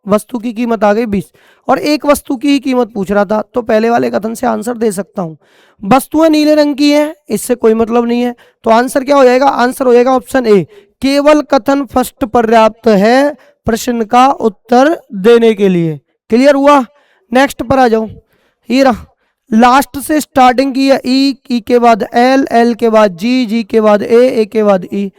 वस्तु की कीमत आ गई 20, और एक वस्तु की ही कीमत पूछ रहा था, तो पहले वाले कथन से आंसर दे सकता हूं। वस्तुएं नीले रंग की हैं, इससे कोई मतलब नहीं है। तो आंसर क्या हो जाएगा, आंसर हो जाएगा ऑप्शन ए। केवल कथन फर्स्ट पर्याप्त है प्रश्न का उत्तर देने के लिए। क्लियर हुआ। नेक्स्ट पर आ जाओ। ये रहा, लास्ट से स्टार्टिंग की है, ई के बाद एल के बाद जी के बाद ए के बाद ई।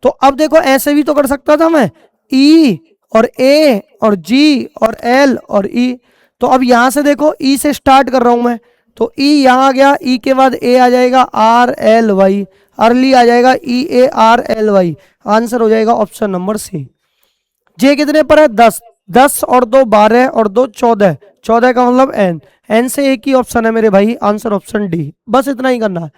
तो अब देखो ऐसे भी तो कर सकता था मैं, ई और ए और जी और एल और ई। तो अब यहां से देखो ई से स्टार्ट कर रहा हूं मैं, तो ई यहां आ गया, ई के बाद ए आ जाएगा RLY, अर्ली आ जाएगा EARLY। आंसर हो जाएगा ऑप्शन नंबर सी। जे कितने पर है, 10, 10 और 2 12 और 2 14, 14 का मतलब एन से एक ही ऑप्शन है मेरे भाई, आंसर ऑप्शन डी। बस इतना ही करना है।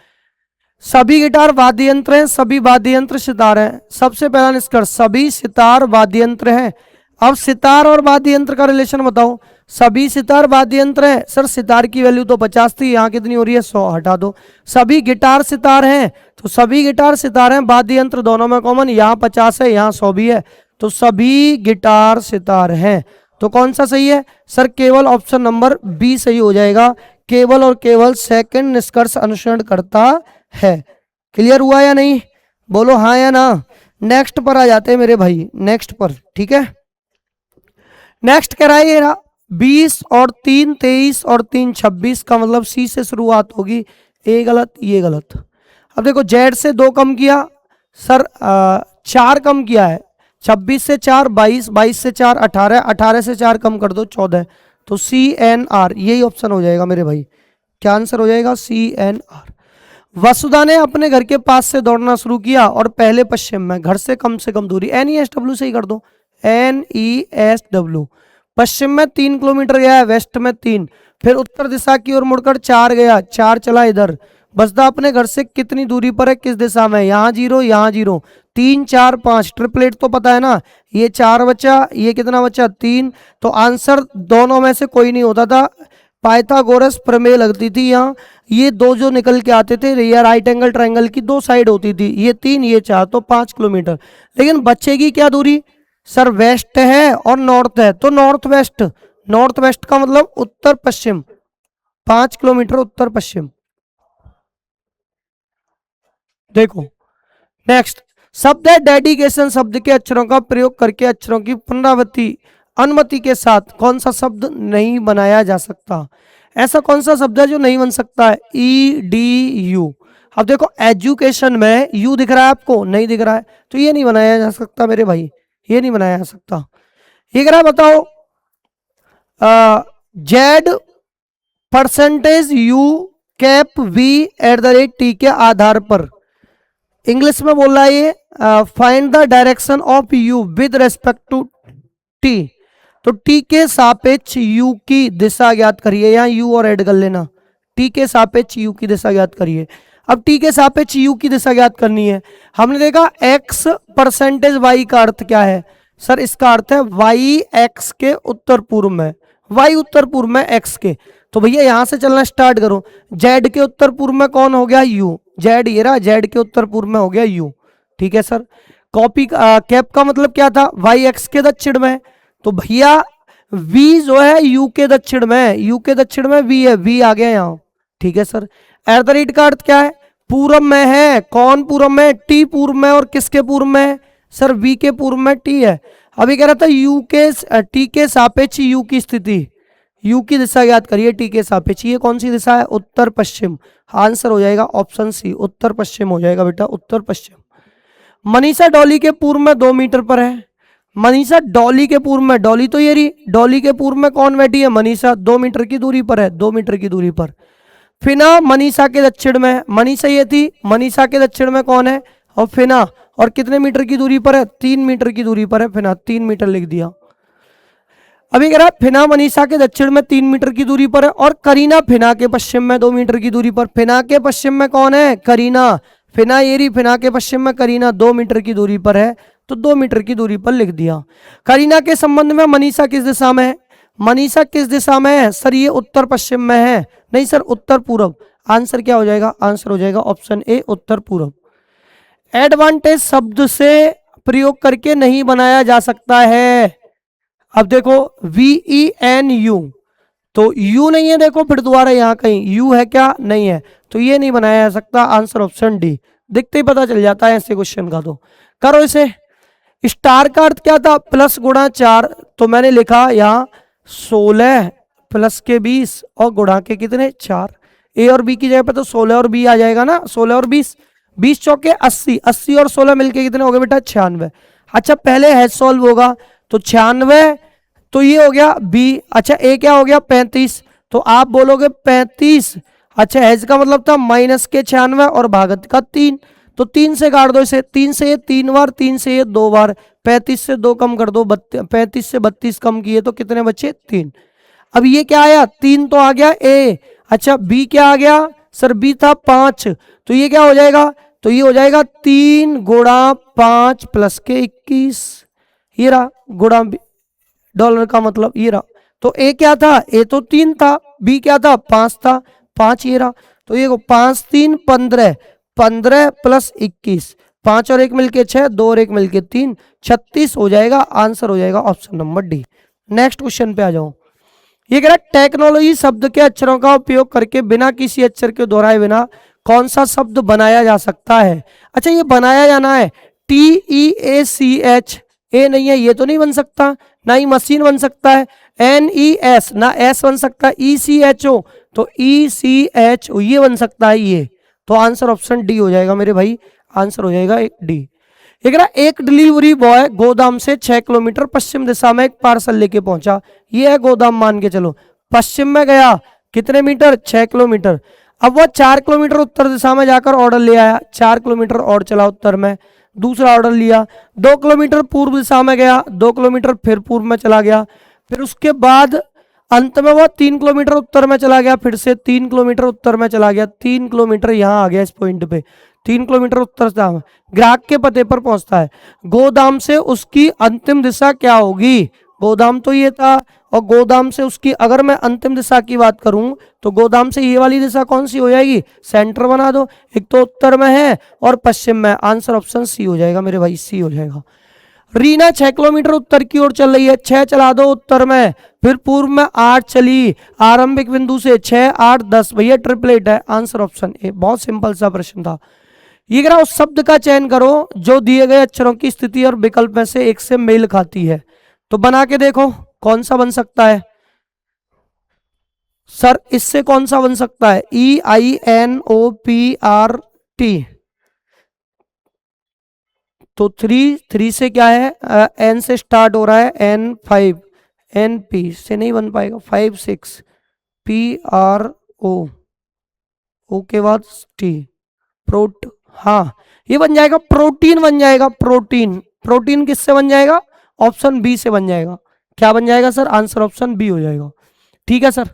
सभी गिटार वाद्य यंत्र हैं, सभी वाद्य यंत्र सितार हैं। सबसे पहला निष्कर्ष, सभी सितार वाद्य यंत्र हैं। अब सितार और वाद्य यंत्र का रिलेशन बताओ। सभी सितार वाद्य यंत्र हैं, सर सितार की वैल्यू तो 50 थी, यहाँ कितनी हो रही है 100, हटा दो। सभी गिटार सितार हैं, तो सभी गिटार सितार हैं, वाद्य यंत्र दोनों में कॉमन, यहाँ 50 है यहाँ 100 भी है, तो सभी गिटार सितार हैं। तो कौन सा सही है सर, केवल ऑप्शन नंबर बी सही हो जाएगा। केवल और केवल सेकंड निष्कर्ष अनुसरण करता है। क्लियर हुआ या नहीं, बोलो हाँ या ना। नेक्स्ट पर आ जाते हैं मेरे भाई, नेक्स्ट पर, ठीक है। नेक्स्ट कह रहा है ये 20 और 3 23 और 3 26 का मतलब सी से शुरुआत होगी। ए गलत, ये गलत। अब देखो जेड से 2 कम किया सर, 4 कम किया है। 26 से 4 22, 22 से 4 18, 18 से 4 कम कर दो 14। तो CNR यही ऑप्शन हो जाएगा मेरे भाई। क्या आंसर हो जाएगा, CNR। वसुधा ने अपने घर के पास से दौड़ना शुरू किया और पहले पश्चिम में, घर से कम दूरी, NESW से ही कर दो, NESW। पश्चिम में 3 किलोमीटर गया है, वेस्ट में 3, फिर उत्तर दिशा की ओर मुड़कर 4 गया, 4 चला इधर। बसदा अपने घर से कितनी दूरी पर है, किस दिशा में, यहाँ 0 यहाँ 0, 3 4 5, ट्रिपलेट तो पता है ना, ये 4 बचा, ये कितना बचा 3। तो आंसर दोनों में से कोई नहीं होता था, पाइथागोरस प्रमेय लगती थी यहाँ। ये दो जो निकल के आते थे, ये राइट एंगल ट्रायंगल की दो साइड होती थी, ये 3 ये 4, तो 5 किलोमीटर। लेकिन बचेगी क्या दूरी सर, वेस्ट है और नॉर्थ है, तो नॉर्थ वेस्ट, नॉर्थ वेस्ट का मतलब उत्तर पश्चिम, 5 किलोमीटर उत्तर पश्चिम। देखो नेक्स्ट शब्द है डेडिकेशन, शब्द के अक्षरों का प्रयोग करके अक्षरों की पुनरावृत्ति अनुमति के साथ कौन सा शब्द नहीं बनाया जा सकता। ऐसा कौन सा शब्द है जो नहीं बन सकता है, EDU। अब देखो एजुकेशन में यू दिख रहा है आपको, नहीं दिख रहा है, तो ये नहीं बनाया जा सकता मेरे भाई, ये नहीं बनाया जा सकता। ये कह रहा बताओ Z percentage U cap V at the rate T के आधार पर, इंग्लिश में बोल रहा है ये, find the direction of U with respect to T. तो टी के सापेक्ष यू की दिशा ज्ञात करिए, यहाँ यू और ऐड कर लेना, टी के सापेक्ष यू की दिशा ज्ञात करिए। अब टी के सापेक्ष यू की दिशा ज्ञात करनी है। हमने देखा x परसेंटेज y का अर्थ क्या है सर, इसका अर्थ है y x के उत्तर पूर्व में, y उत्तर पूर्व में x के। तो भैया यहां से चलना स्टार्ट करो, z के उत्तर पूर्व में कौन हो गया u, z ये रहा, z के उत्तर पूर्व में हो गया u, ठीक है सर। कॉपी कैप का मतलब क्या था, y x के दक्षिण में, तो भैया v जो है u के दक्षिण में, u के दक्षिण में v है, v आ गया यहाँ, ठीक है सर। एट द रेट का अर्थ क्या है, पूर्व में है, कौन पूर्व में, टी पूर्व में, और किसके पूर्व में सर, v के पूर्व में टी है। अभी कह रहा था u के t के सापेक्ष u की स्थिति, u की दिशा याद करिए t के सापेक्ष, ये कौन सी दिशा है, उत्तर पश्चिम। आंसर हो जाएगा ऑप्शन सी, उत्तर पश्चिम हो जाएगा बेटा, उत्तर पश्चिम। मनीषा डॉली के पूर्व में 2 मीटर पर है, मनीषा डॉली के पूर्व में, डॉली तो ये रही, डॉली के पूर्व में कौन बैठी है, मनीषा, 2 मीटर की दूरी पर है, 2 मीटर की दूरी पर। फिना मनीषा के दक्षिण में, मनीषा ये थी, मनीषा के दक्षिण में कौन है, और फिना, और कितने मीटर की दूरी पर है, 3 मीटर की दूरी पर है फिना, 3 मीटर लिख दिया। अभी कह रहा है फिना मनीषा के दक्षिण में 3 मीटर की दूरी पर है, और करीना फिना के पश्चिम में 2 मीटर की दूरी पर। फिना के पश्चिम में कौन है, करीना, फिना ये रही, फिना के पश्चिम में करीना 2 मीटर की दूरी पर है, तो 2 मीटर की दूरी पर लिख दिया। करीना के संबंध में मनीषा किस दिशा में है, मनीषा किस दिशा में है सर, ये उत्तर पश्चिम में है, नहीं सर उत्तर पूर्व। आंसर क्या हो जाएगा, आंसर हो जाएगा ऑप्शन ए, उत्तर पूर्व। एडवांटेज शब्द से प्रयोग करके नहीं बनाया जा सकता है। अब देखो VENU, तो U नहीं है, देखो फिर दोबारा यहाँ कहीं U है क्या, नहीं है, तो ये नहीं बनाया जा सकता। आंसर ऑप्शन डी, दिखते ही पता चल जाता है ऐसे क्वेश्चन का। तो करो इसे। स्टार का अर्थ क्या था, प्लस गुणा 4, तो मैंने लिखा यहाँ 16 प्लस के 20 और गुणा के कितने 4, ए और बी की जगह पे तो 16 और बी आ जाएगा ना, 16 और 20, 20 चौके 80, 80 और 16 मिलके कितने हो गए बेटा 96। अच्छा पहले हैश सॉल्व होगा, तो 96, तो ये हो गया बी। अच्छा ए क्या हो गया 35, तो आप बोलोगे 35। अच्छा हैज का मतलब था माइनस के 96 और भागत का 3, तो 3 से काट दो इसे, 3 से ये 3 बार, 3 से ये 2 बार, 35 से 2 कम कर दो, 35 से 32 कम किए तो कितने बचे 3। अब ये क्या आया 3 तो आ गया ए। अच्छा बी क्या आ गया सर, बी था 5, तो ये क्या हो जाएगा, तो ये हो जाएगा 3 गुणा 5 प्लस के 21, ये रहा गुणा डॉलर का मतलब ये रहा। तो ए क्या था, ए तो 3 था, बी क्या था 5 था, 5 ये रहा। तो ये 5 3 15, 15 प्लस 21, 5 और 1 मिलके 6, 2 और 1 मिलके 3, 36 हो जाएगा। आंसर हो जाएगा option number D. Next question पे आ जाओ। ये कह रहा है टेक्नोलॉजी शब्द के अक्षरों का उपयोग करके बिना किसी अक्षर के दोहराए बिना कौन सा शब्द बनाया जा सकता है। अच्छा ये बनाया जाना है, TEACH, ए नहीं है, ये तो नहीं बन सकता, ना ही मशीन बन सकता है, NES ना एस बन सकता है, ECHO तो ECHO ये बन सकता है ये। तो आंसर ऑप्शन डी हो जाएगा मेरे भाई, आंसर हो जाएगा डी। एक डिलीवरी बॉय गोदाम से 6 किलोमीटर पश्चिम दिशा में एक पार्सल लेके पहुंचा, ये है गोदाम मान के चलो, पश्चिम में गया कितने मीटर 6 किलोमीटर। अब वह 4 किलोमीटर उत्तर दिशा में जाकर ऑर्डर ले आया, 4 किलोमीटर और चला उत्तर में, दूसरा ऑर्डर लिया, 2 किलोमीटर पूर्व दिशा में गया, 2 किलोमीटर फिर पूर्व में चला गया, फिर उसके बाद अंत में वो 3 किलोमीटर उत्तर में चला गया, फिर से 3 किलोमीटर उत्तर में चला गया, 3 किलोमीटर यहाँ आ गया इस पॉइंट पे, 3 किलोमीटर उत्तर से ग्राहक के पते पर पहुंचता है। गोदाम से उसकी अंतिम दिशा क्या होगी? गोदाम तो ये था, और गोदाम से उसकी अगर मैं अंतिम दिशा की बात करूं तो गोदाम से ये वाली दिशा कौन सी हो जाएगी? सेंटर बना दो, एक तो उत्तर में है और पश्चिम में, आंसर ऑप्शन सी हो जाएगा मेरे भाई, सी हो जाएगा। रीना 6 किलोमीटर उत्तर की ओर चल रही है, 6 चला दो उत्तर में, फिर पूर्व में 8 चली, आरंभिक बिंदु से 6 8 10, भैया ट्रिपलेट है, आंसर ऑप्शन ए। बहुत सिंपल सा प्रश्न था ये। कह रहा उस शब्द का चयन करो जो दिए गए अक्षरों की स्थिति और विकल्प में से एक से मेल खाती है। तो बना के देखो कौन सा बन सकता है सर, इससे कौन सा बन सकता है? EINOPRT, तो 3 से क्या है? N से स्टार्ट हो रहा है, N5, NP से नहीं बन पाएगा, 5 6 PRO, O के बाद T, प्रोट, हाँ ये बन जाएगा, प्रोटीन बन जाएगा, प्रोटीन। प्रोटीन किससे बन जाएगा? ऑप्शन बी से बन जाएगा। क्या बन जाएगा सर? आंसर ऑप्शन बी हो जाएगा। ठीक है सर,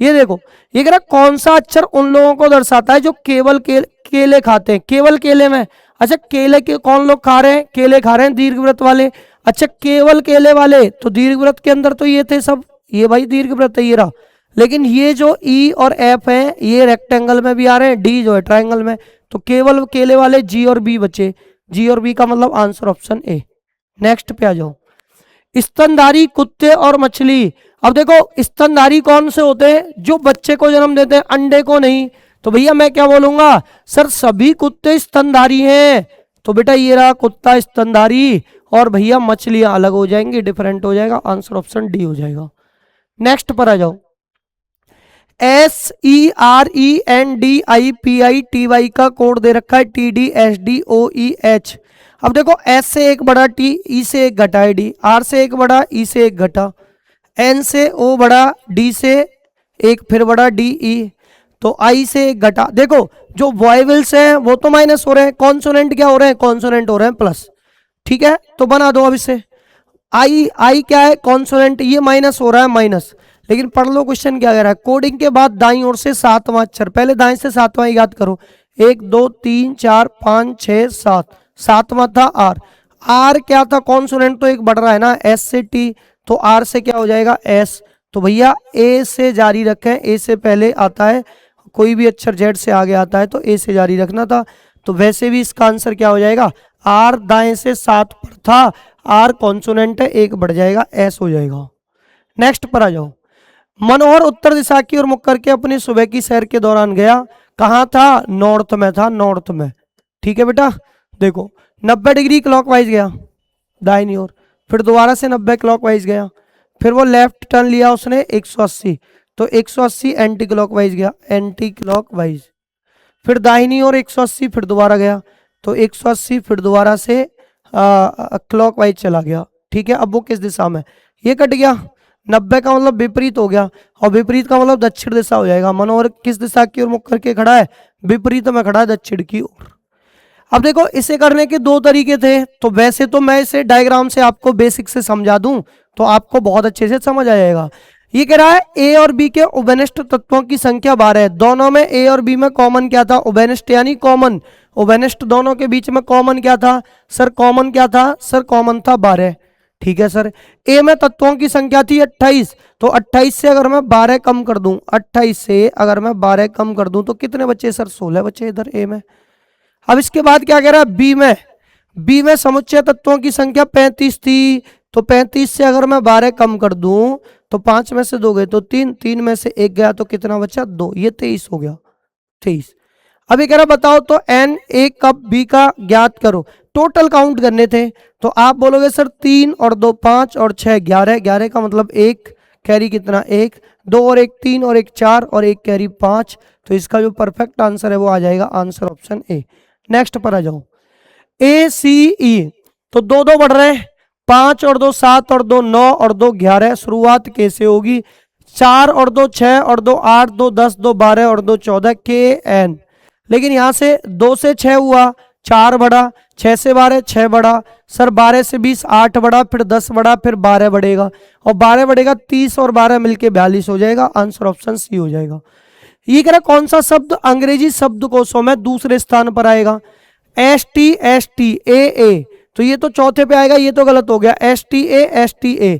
ये देखो ये कह रहा कौन सा अक्षर उन लोगों को दर्शाता है जो केवल केले खाते हैं? केवल केले में, अच्छा केले के कौन लोग खा रहे हैं? केले खा रहे हैं दीर्घवृत्त वाले। अच्छा केवल केले वाले, तो दीर्घवृत्त के अंदर तो ये थे सब, ये भाई दीर्घवृत्त है ये रहा, लेकिन ये जो ई और एफ है ये रेक्टेंगल में भी आ रहे हैं, डी जो है ट्रायंगल में, तो केवल केले वाले जी और बी बचे, जी और बी का मतलब आंसर ऑप्शन ए। नेक्स्ट पे आ जाओ, स्तनधारी कुत्ते और मछली। अब देखो स्तनधारी कौन से होते हैं? जो बच्चे को जन्म देते हैं, अंडे को नहीं। तो भैया मैं क्या बोलूंगा सर, सभी कुत्ते स्तनधारी हैं, तो बेटा ये रहा कुत्ता स्तनधारी, और भैया मछलियां अलग हो जाएंगी, डिफरेंट हो जाएगा, आंसर ऑप्शन डी हो जाएगा। नेक्स्ट पर आ जाओ, SERENDIPITY का कोड दे रखा है TDSDOEH। अब देखो एस से एक बड़ा, टी ई से एक घटा है डी, आर से एक बड़ा, ई से एक घटा, एन से ओ बड़ा, डी से एक फिर बड़ा डी ई, तो आई से एक घटा। देखो जो वॉयवल्स हैं वो तो माइनस हो रहे हैं, कॉन्सोनेंट क्या हो रहे हैं? कॉन्सोनेंट हो रहे हैं प्लस। ठीक है, तो बना दो अब इसे, आई आई क्या है? कॉन्सोनेंट, ये माइनस हो रहा है माइनस, लेकिन पढ़ लो क्वेश्चन क्या कह रहा है। कोडिंग के बाद दाईं ओर से 7वां अक्षर, पहले दाएं से 7वां याद करो, 1 2 3 4 5 6 7, 7वां था आर। आर क्या था? कॉन्सोनेंट तो एक बढ़ रहा है ना, एस से टी, तो आर से क्या हो जाएगा? एस। तो भैया ए से जारी रखें, ए से पहले आता है, कोई भी अक्षर जेड से आगे आता है तो ए से जारी रखना था, तो वैसे भी इसका आंसर क्या हो जाएगा? आर दाएं से 7 पर था, आर कॉन्सोनेंट है, एक बढ़ जाएगा, एस हो जाएगा। नेक्स्ट पर आ जाओ, मनोहर उत्तर दिशा की ओर मुख करके अपनी सुबह की सैर के दौरान गया, कहाँ था? नॉर्थ में था, नॉर्थ में। ठीक है बेटा, देखो 90 डिग्री क्लॉकवाइज गया दाहिनी ओर, फिर दोबारा से 90 क्लॉकवाइज गया, फिर वो लेफ्ट टर्न लिया उसने 180, तो 180 एंटी क्लॉकवाइज गया, एंटी क्लॉकवाइज, फिर दाहिनी ओर 180, फिर दोबारा गया, तो 180 फिर दोबारा से क्लॉकवाइज चला गया। ठीक है, अब वो किस दिशा में? ये कट गया, 90 का मतलब विपरीत हो गया, और विपरीत का मतलब दक्षिण दिशा हो जाएगा। मनोहर किस दिशा की ओर मुख करके खड़ा है? विपरीत में खड़ा है, दक्षिण की ओर। अब देखो इसे करने के दो तरीके थे, तो वैसे तो मैं इसे डायग्राम से आपको बेसिक से समझा दूं तो आपको बहुत अच्छे से समझ आ जाएगा। ये कह रहा है ए और बी के उभयनिष्ठ तत्वों की संख्या 12 है, दोनों में ए और बी में कॉमन क्या था? उभयनिष्ठ यानी कॉमन, उभयनिष्ठ दोनों के बीच में कॉमन क्या था सर? कॉमन क्या था सर? कॉमन था 12। ठीक है सर, ए में तत्वों की संख्या थी 28, तो 28 से अगर मैं 12 कम कर दूं, 28 से अगर मैं 12 कम कर दूं तो कितने बचे सर? 16 बचे इधर ए में। अब इसके बाद क्या कह रहा है? बी में समुच्चय तत्वों की संख्या 35 थी, तो 35 से अगर मैं 12 कम कर दूं तो 5 में से 2 गए तो 3, 3 में से 1 गया तो कितना बचा? 2, ये 23 हो गया, 23। अभी कह रहा बताओ तो एन ए कप बी का ज्ञात करो, टोटल काउंट करने थे, तो आप बोलोगे सर 3 और 2 5 और 6 11, 11 का मतलब 1 कैरी कितना? 1, 2 और 1 3 और 1 4 और 1 कैरी 5, तो इसका जो परफेक्ट आंसर है वो आ जाएगा आंसर ऑप्शन ए। नेक्स्ट पर आ जाओ, ए सी ई, तो 2 2 बढ़ रहे हैं, 5 और 2 7 और 2 9 और 2 11, शुरुआत कैसे होगी? 4 और 2 6 और 2 8, 2 10, 2 12 और 2 14 के एन, लेकिन यहां से 2 से 6 हुआ, 4 बढ़ा, 6 से 12 6 बढ़ा, सर 12 से 20 8 बढ़ा, फिर 10 बढ़ा, फिर 12 बढ़ेगा, और 12 बढ़ेगा 30 और 12 मिलके 42 हो जाएगा। आंसर ऑप्शन सी हो जाएगा। ये कह रहा कौन सा शब्द अंग्रेजी शब्दकोशों में दूसरे स्थान पर आएगा? ST ए, तो ये तो चौथे पे आएगा, ये तो गलत हो गया। STA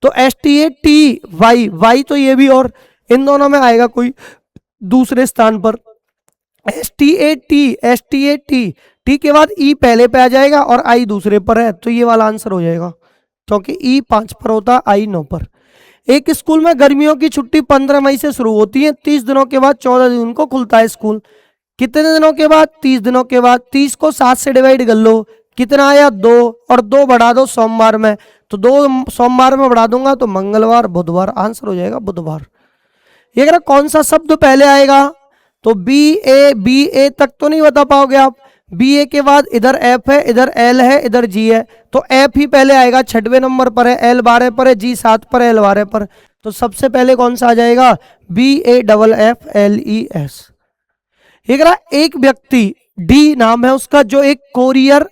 तो STATY तो ये भी, और इन दोनों में आएगा कोई दूसरे स्थान पर। STAT टी के बाद ई पहले पे आ जाएगा और आई दूसरे पर है, तो ये वाला आंसर हो जाएगा, क्योंकि ई 5 पर होता, आई 9 पर। एक स्कूल में गर्मियों की छुट्टी 15 मई से शुरू होती है, 30 दिनों के बाद 14 जून को खुलता है स्कूल। कितने दिनों के बाद? 30 दिनों के बाद। 30 को 7 से डिवाइड कर लो, कितना आया? 2, और 2 बढ़ा दो सोमवार में, तो 2 सोमवार में बढ़ा दूंगा तो मंगलवार बुधवार, आंसर हो जाएगा बुधवार। ये कह कौन सा शब्द पहले आएगा? तो बी ए तक तो नहीं बता पाओगे आप। बी ए के बाद इधर एफ है, इधर एल है, इधर जी है, तो एफ ही पहले आएगा, 6वें नंबर पर है, एल 12 पर है, जी 7 पर है, एल 12 पर। तो सबसे पहले कौन सा आ जाएगा? BAFFLES। एक व्यक्ति डी नाम है उसका, जो एक कोरियर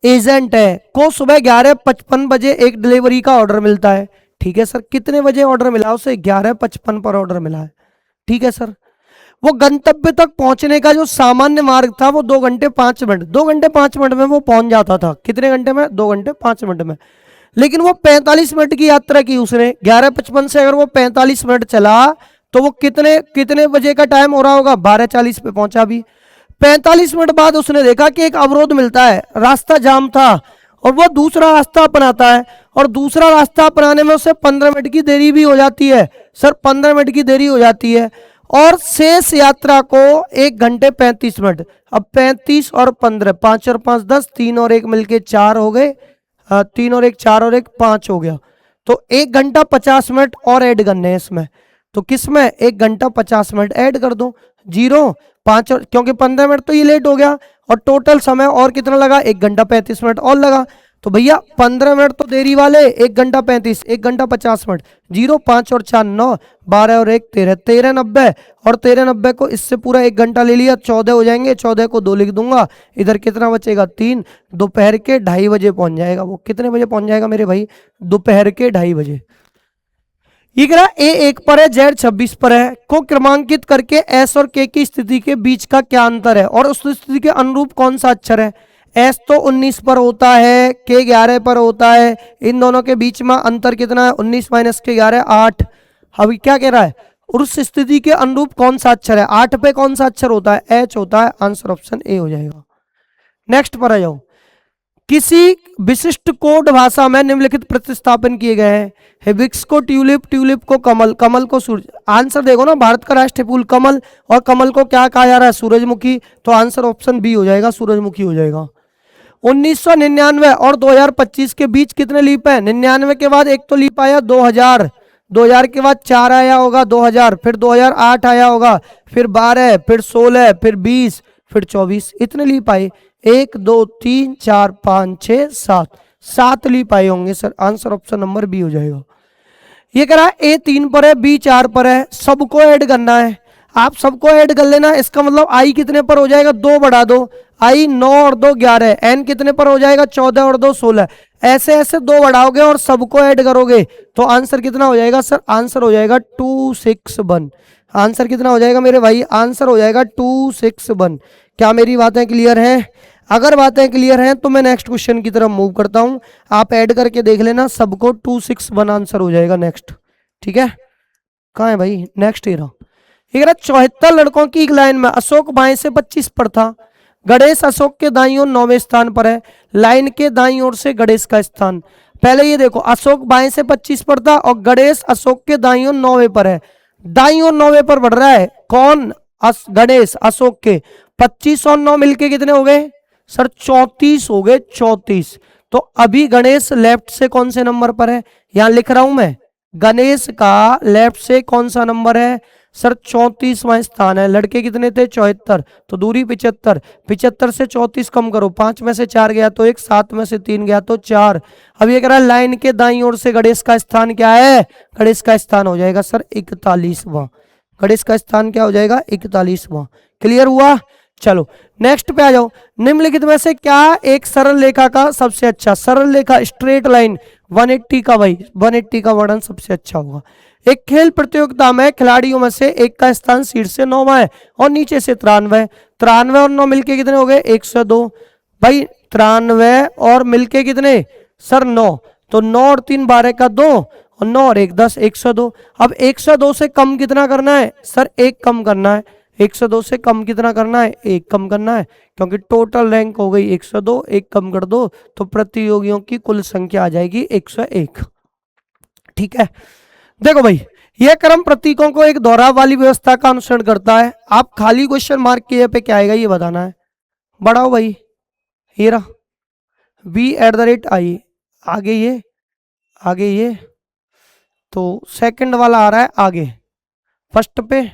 एजेंट है, को सुबह 11:55 बजे एक डिलीवरी का ऑर्डर मिलता है। ठीक है सर, कितने बजे ऑर्डर मिला उसे? 11:55 पर ऑर्डर मिला है। ठीक है सर, वो गंतव्य तक पहुंचने का जो सामान्य मार्ग था वो 2 घंटे 5 मिनट, 2 घंटे 5 मिनट में वो पहुंच जाता था। कितने घंटे में? 2 घंटे 5 मिनट में। लेकिन वो 45 मिनट की यात्रा की उसने, 11:55 से अगर वो 45 मिनट चला तो वो कितने बजे का टाइम हो रहा होगा? 12:40 पे पहुंचा भी। 45 मिनट बाद उसने देखा कि एक अवरोध मिलता है, रास्ता जाम था, और वो दूसरा रास्ता अपनाता है, और दूसरा रास्ता अपनाने में उसे 15 मिनट की देरी भी हो जाती है। सर 15 मिनट की देरी हो जाती है, और शेष यात्रा को 1 घंटे 35 मिनट। अब 35 और 15, 5 और 5 10, 3 और 1 मिलके 4 हो गए, 3 और 1 4 और 1 5 हो गया। तो 1 घंटा 50 मिनट और ऐड करने हैं इसमें, तो किसमें? 1 घंटा 50 मिनट ऐड कर दो, 0 5 और, क्योंकि 15 मिनट तो ये लेट हो गया, और टोटल समय और कितना लगा? 1 घंटा 35 मिनट और लगा। तो भैया 15 मिनट तो देरी वाले, 1 घंटा 35, 1 घंटा 50 मिनट, 0 5 और 4 9, 12 और 1 13, 13 90, और 13 90 को इससे पूरा 1 घंटा ले लिया, 14 हो जाएंगे, 14 को 2 लिख दूंगा, इधर कितना बचेगा? 3। दोपहर के 2:30 बजे पहुंच जाएगा। वो कितने बजे पहुंच जाएगा मेरे भाई? दोपहर के 2:30 बजे। ये कह रहा ए 1 पर है, जेड 26 पर है, को क्रमांकित करके एस और के की स्थिति के बीच का क्या अंतर है, और उस स्थिति के अनुरूप कौन सा अक्षर है? एस तो 19 पर होता है, के 11 पर होता है, इन दोनों के बीच में अंतर कितना है? 19 माइनस के 11 8। अभी क्या कह रहा है? उस स्थिति के अनुरूप कौन सा अक्षर है? 8 पे कौन सा अक्षर होता है? एच होता है। आंसर ऑप्शन ए हो जाएगा। नेक्स्ट पर आ जाओ। किसी विशिष्ट कोड भाषा में निम्नलिखित प्रतिस्थापन किए गए हैं। हिबिस्कस को ट्यूलिप, ट्यूलिप को कमल, कमल को सूरज। आंसर देखो ना, भारत का राष्ट्रीय फूल कमल, और कमल को क्या कहा जा रहा है? सूरजमुखी। तो आंसर ऑप्शन बी हो जाएगा, सूरजमुखी हो जाएगा। 1999 और 2025 के बीच कितने लीप है? 99 के बाद एक तो लीप आया 2000, 2000 के बाद 4 आया होगा 2000, फिर 2008 आया होगा, फिर 12, फिर 16, फिर 20, फिर 24, इतने लीप आए। 1 2 3 4 5 6 7, 7 लीप आए होंगे sir. Answer option number B हो जाएगा। ये कह रहा है ए 3 पर है, बी 4 पर है, सबको ऐड करना है। आप सबको ऐड कर लेना, इसका मतलब आई कितने पर हो जाएगा? 2 बढ़ा दो, आई 9 और 2 11, एन कितने पर हो जाएगा? 14 और 2 16। ऐसे ऐसे 2 बढ़ाओगे और सबको ऐड करोगे तो आंसर कितना हो जाएगा सर? आंसर हो जाएगा 261। आंसर कितना हो जाएगा मेरे भाई? आंसर हो जाएगा 261। क्या मेरी बातें क्लियर हैं? अगर बातें क्लियर हैं तो मैं नेक्स्ट क्वेश्चन की तरफ मूव करता हूं। आप ऐड करके देख लेना, सबको 261 आंसर हो जाएगा नेक्स्ट। ठीक है, कहाँ है भाई? नेक्स्ट ही रहा। 74 लड़कों की एक लाइन में अशोक बाएं से 25 पर था, गणेश अशोक के दाईं ओर 9वें स्थान पर है, लाइन के दाईं ओर से गणेश का स्थान। पहले ये देखो, अशोक बाएं से 25 पर था और गणेश अशोक के दाईं ओर 9वें पर है। दाईं ओर 9वें पर बढ़ रहा है कौन? गणेश अशोक के। 25 और 9 मिलके कितने हो गए सर? 34 हो गए, 34। तो अभी गणेश लेफ्ट से कौन से नंबर पर है? यहां लिख रहा हूं मैं, गणेश का लेफ्ट से कौन सा नंबर है सर? 34वां स्थान है। लड़के कितने थे? 74, तो दूरी 75। 75 से 34 कम करो, 5 में से 4 गया तो 1, 7 में से 3 गया तो 4। अब ये कह रहा है लाइन के दाईं ओर से गणेश का स्थान क्या है? गणेश का स्थान हो जाएगा सर 41वां। गणेश का स्थान क्या हो जाएगा? 41वां। क्लियर हुआ? चलो नेक्स्ट पे आ जाओ। निम्नलिखित में से क्या एक सरल रेखा का सबसे अच्छा, सरल रेखा स्ट्रेट लाइन 180 का, भाई 180 का वर्णन सबसे अच्छा होगा। एक खेल प्रतियोगिता में खिलाड़ियों में से एक का स्थान शीर्ष से 9वां है और नीचे से 93। 93 और 9 मिलके कितने हो गए 102। भाई 93 और मिलके कितने सर 9, तो 9 और 3 12 का 2 और 9 और 1 10, 102। अब 102 से कम कितना करना है सर 1 कम करना है। 102 से कम कितना करना है 1 कम करना है, क्योंकि टोटल रैंक हो गई 102, 1 कम कर दो तो प्रतियोगियों की कुल संख्या आ जाएगी 101। ठीक है, देखो भाई यह क्रम प्रतीकों को एक दोहराव वाली व्यवस्था का अनुसरण करता है। आप खाली क्वेश्चन मार्क के पे क्या आएगा ये बताना है। बढ़ाओ भाई, ये रहा v@i, आगे ये, आगे ये, तो सेकंड वाला आ रहा है आगे, फर्स्ट पे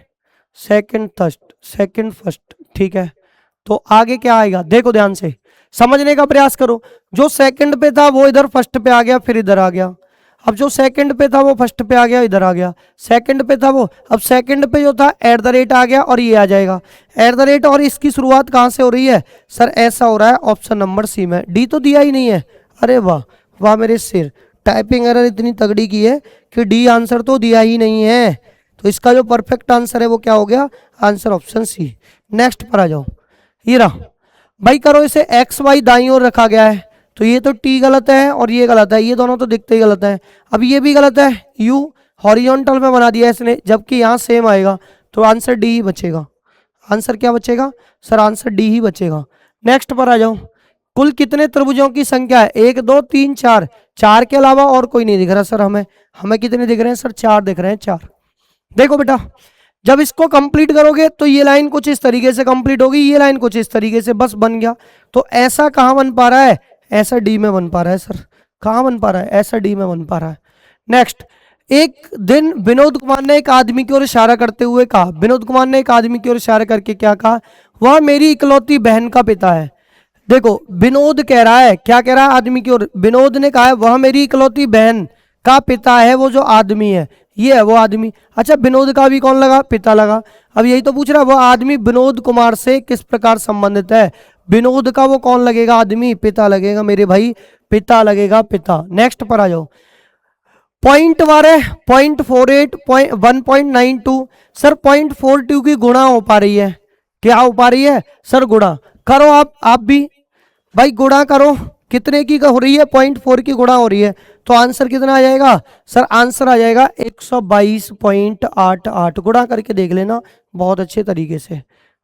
सेकंड थर्स्ट, सेकंड फर्स्ट। ठीक है, तो आगे क्या आएगा देखो ध्यान से समझने का प्रयास करो। जो सेकंड पे था वो इधर फर्स्ट पे आ गया, फिर इधर आ गया। अब जो सेकंड पे था वो फर्स्ट पे आ गया, इधर आ गया। सेकंड पे था वो, अब सेकंड पे जो था @ आ गया और ये आ जाएगा @ और इसकी शुरुआत कहाँ से हो रही है सर, ऐसा हो रहा है ऑप्शन नंबर सी में। डी तो दिया ही नहीं है। अरे वाह वाह मेरे सिर, टाइपिंग एरर इतनी तगड़ी की है कि डी आंसर तो दिया ही नहीं है। तो इसका जो परफेक्ट आंसर है वो क्या हो गया, आंसर ऑप्शन सी। नेक्स्ट पर आ जाओ, ये रहा भाई, करो इसे एक्स वाई दाईं ओर रखा गया है, तो ये तो टी गलत है और ये गलत है, ये दोनों तो दिखते ही गलत है। अब ये भी गलत है, यू हॉरिजॉन्टल में बना दिया इसने, जबकि यहाँ सेम आएगा, तो आंसर डी ही बचेगा। आंसर क्या बचेगा सर, आंसर डी ही बचेगा। नेक्स्ट पर आ जाओ, कुल कितने त्रिभुजों की संख्या है 1 2 3 4, 4 के अलावा और कोई नहीं दिख रहा सर हमें। हमें कितने दिख रहे हैं सर, 4 दिख रहे हैं, 4। देखो बेटा जब इसको कंप्लीट करोगे तो ये लाइन कुछ इस तरीके से कंप्लीट होगी, ये लाइन कुछ इस तरीके से, बस बन गया। तो ऐसा कहाँ बन पा रहा है, ऐसा डी में बन पा रहा है सर। कहाँ बन पा रहा है, ऐसा डी में बन पा रहा है। नेक्स्ट, एक दिन विनोद कुमार ने एक आदमी की ओर इशारा करते हुए कहा, विनोद कुमार ने एक आदमी की ओर इशारा करके क्या कहा, वह मेरी इकलौती बहन का पिता है। देखो विनोद कह रहा है, क्या कह रहा है आदमी की ओर, विनोद ने कहा है वह मेरी इकलौती बहन का पिता है, वो जो आदमी है ये है वो आदमी। अच्छा विनोद का भी कौन लगा, पिता लगा। अब यही तो पूछ रहा है वो आदमी विनोद कुमार से किस प्रकार संबंधित है। विनोद का वो कौन लगेगा आदमी, पिता लगेगा मेरे भाई, पिता लगेगा पिता। नेक्स्ट पर आ जाओ, पॉइंट वारे 0.48 1.92 सर 0.42 की गुणा हो पा रही है, क्या हो पा रही है सर गुणा। करो आप भी भाई गुणा करो, कितने की हो रही है 0.4 की गुणा हो रही है, तो आंसर कितना आ जाएगा सर, आंसर आ जाएगा 122.88। गुणा करके देख लेना बहुत अच्छे तरीके से।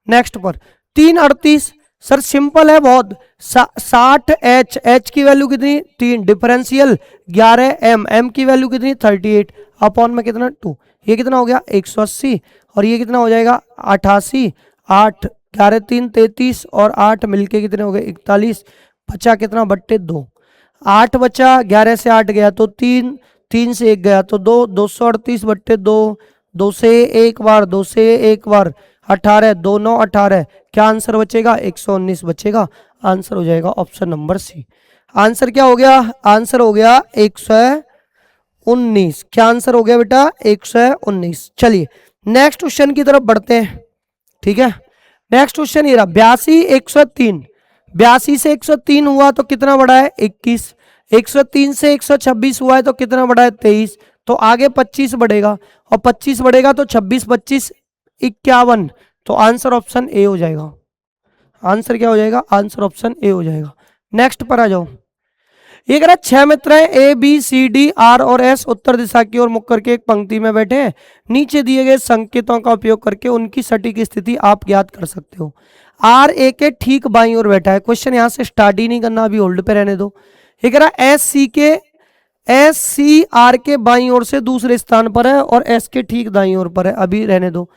नेक्स्ट पर 338 सर सिंपल है बहुत, 60 एच की वैल्यू कितनी 3, डिफरेंशियल 11 एम की वैल्यू कितनी 38 अपॉन में कितना 2, ये कितना हो गया 180 और ये कितना हो जाएगा 88, 8 11 3 33 और 8 मिलके कितने हो गए 41, बचा कितना बट्टे 2, 8 बचा, 11 से 8 गया तो 3, 3 से 1 गया तो 2, 238 बट्टे 2, 2 से 1 बार, 2 से 1 बार 18, 2 9 18, क्या आंसर बचेगा 119 बचेगा। आंसर हो जाएगा ऑप्शन नंबर सी। आंसर क्या हो गया, आंसर हो गया 119। क्या आंसर हो गया बेटा 119। चलिए नेक्स्ट क्वेश्चन की तरफ बढ़ते हैं। ठीक है, नेक्स्ट क्वेश्चन ये रहा, 82 103, 82 से 103 हुआ तो कितना बढ़ा है 21, 103 से 126 हुआ है तो कितना बढ़ा है 23, तो आगे 25 बढ़ेगा और 25 बढ़ेगा तो 26 25 51, तो आंसर ऑप्शन ए हो जाएगा। आंसर क्या हो जाएगा, आंसर ऑप्शन ए हो जाएगा। नेक्स्ट पर आ जाओ, ये कह रहा है 6 मित्र हैं A B C D R और एस उत्तर दिशा की ओर मुख करके एक पंक्ति में बैठे हैं, नीचे दिए गए संकेतों का उपयोग करके उनकी सटीक स्थिति आप ज्ञात कर सकते हो। आर ए के ठीक बाईं ओर बैठा है, क्वेश्चन यहां से स्टार्ट ही नहीं करना, अभी होल्ड पे रहने दो। ये कह रहा है एस सी आर के बाईं ओर से दूसरे स्थान पर है और एस के ठीक दाईं ओर पर है, अभी रहने दो।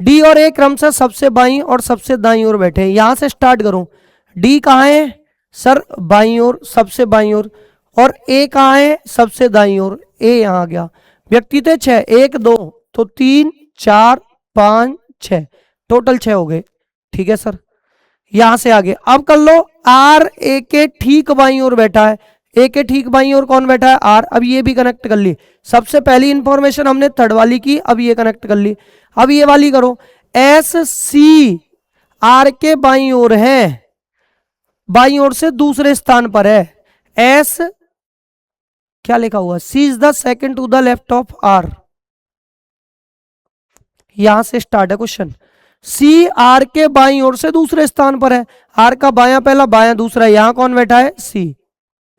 डी और ए क्रमशः सबसे बाईं और सबसे दाईं ओर बैठे हैं, यहां से स्टार्ट करो। डी कहाँ है सर, बाईं ओर, सबसे बाईं ओर, और ए कहाँ है सबसे दाईं ओर, ए यहां आ गया। व्यक्ति थे 6, 1 2 तो 3 4 5 6, टोटल 6 हो गए। ठीक है सर, यहां से आगे अब कर लो, आर ए के ठीक बाईं ओर बैठा है, ए के ठीक बाईं ओर कौन बैठा है आर, अब ये भी कनेक्ट कर ली। सबसे पहली इंफॉर्मेशन हमने थर्ड वाली की, अब ये कनेक्ट कर ली। अब ये वाली करो, एस सी आर के बाईं ओर है, बाईं ओर से दूसरे स्थान पर है। एस क्या लिखा हुआ, C is the second to the left of R. यहां से स्टार्ट है क्वेश्चन। सी आर के बाईं ओर से दूसरे स्थान पर है, आर का बायां पहला बायां दूसरा, यहां कौन बैठा है, सी।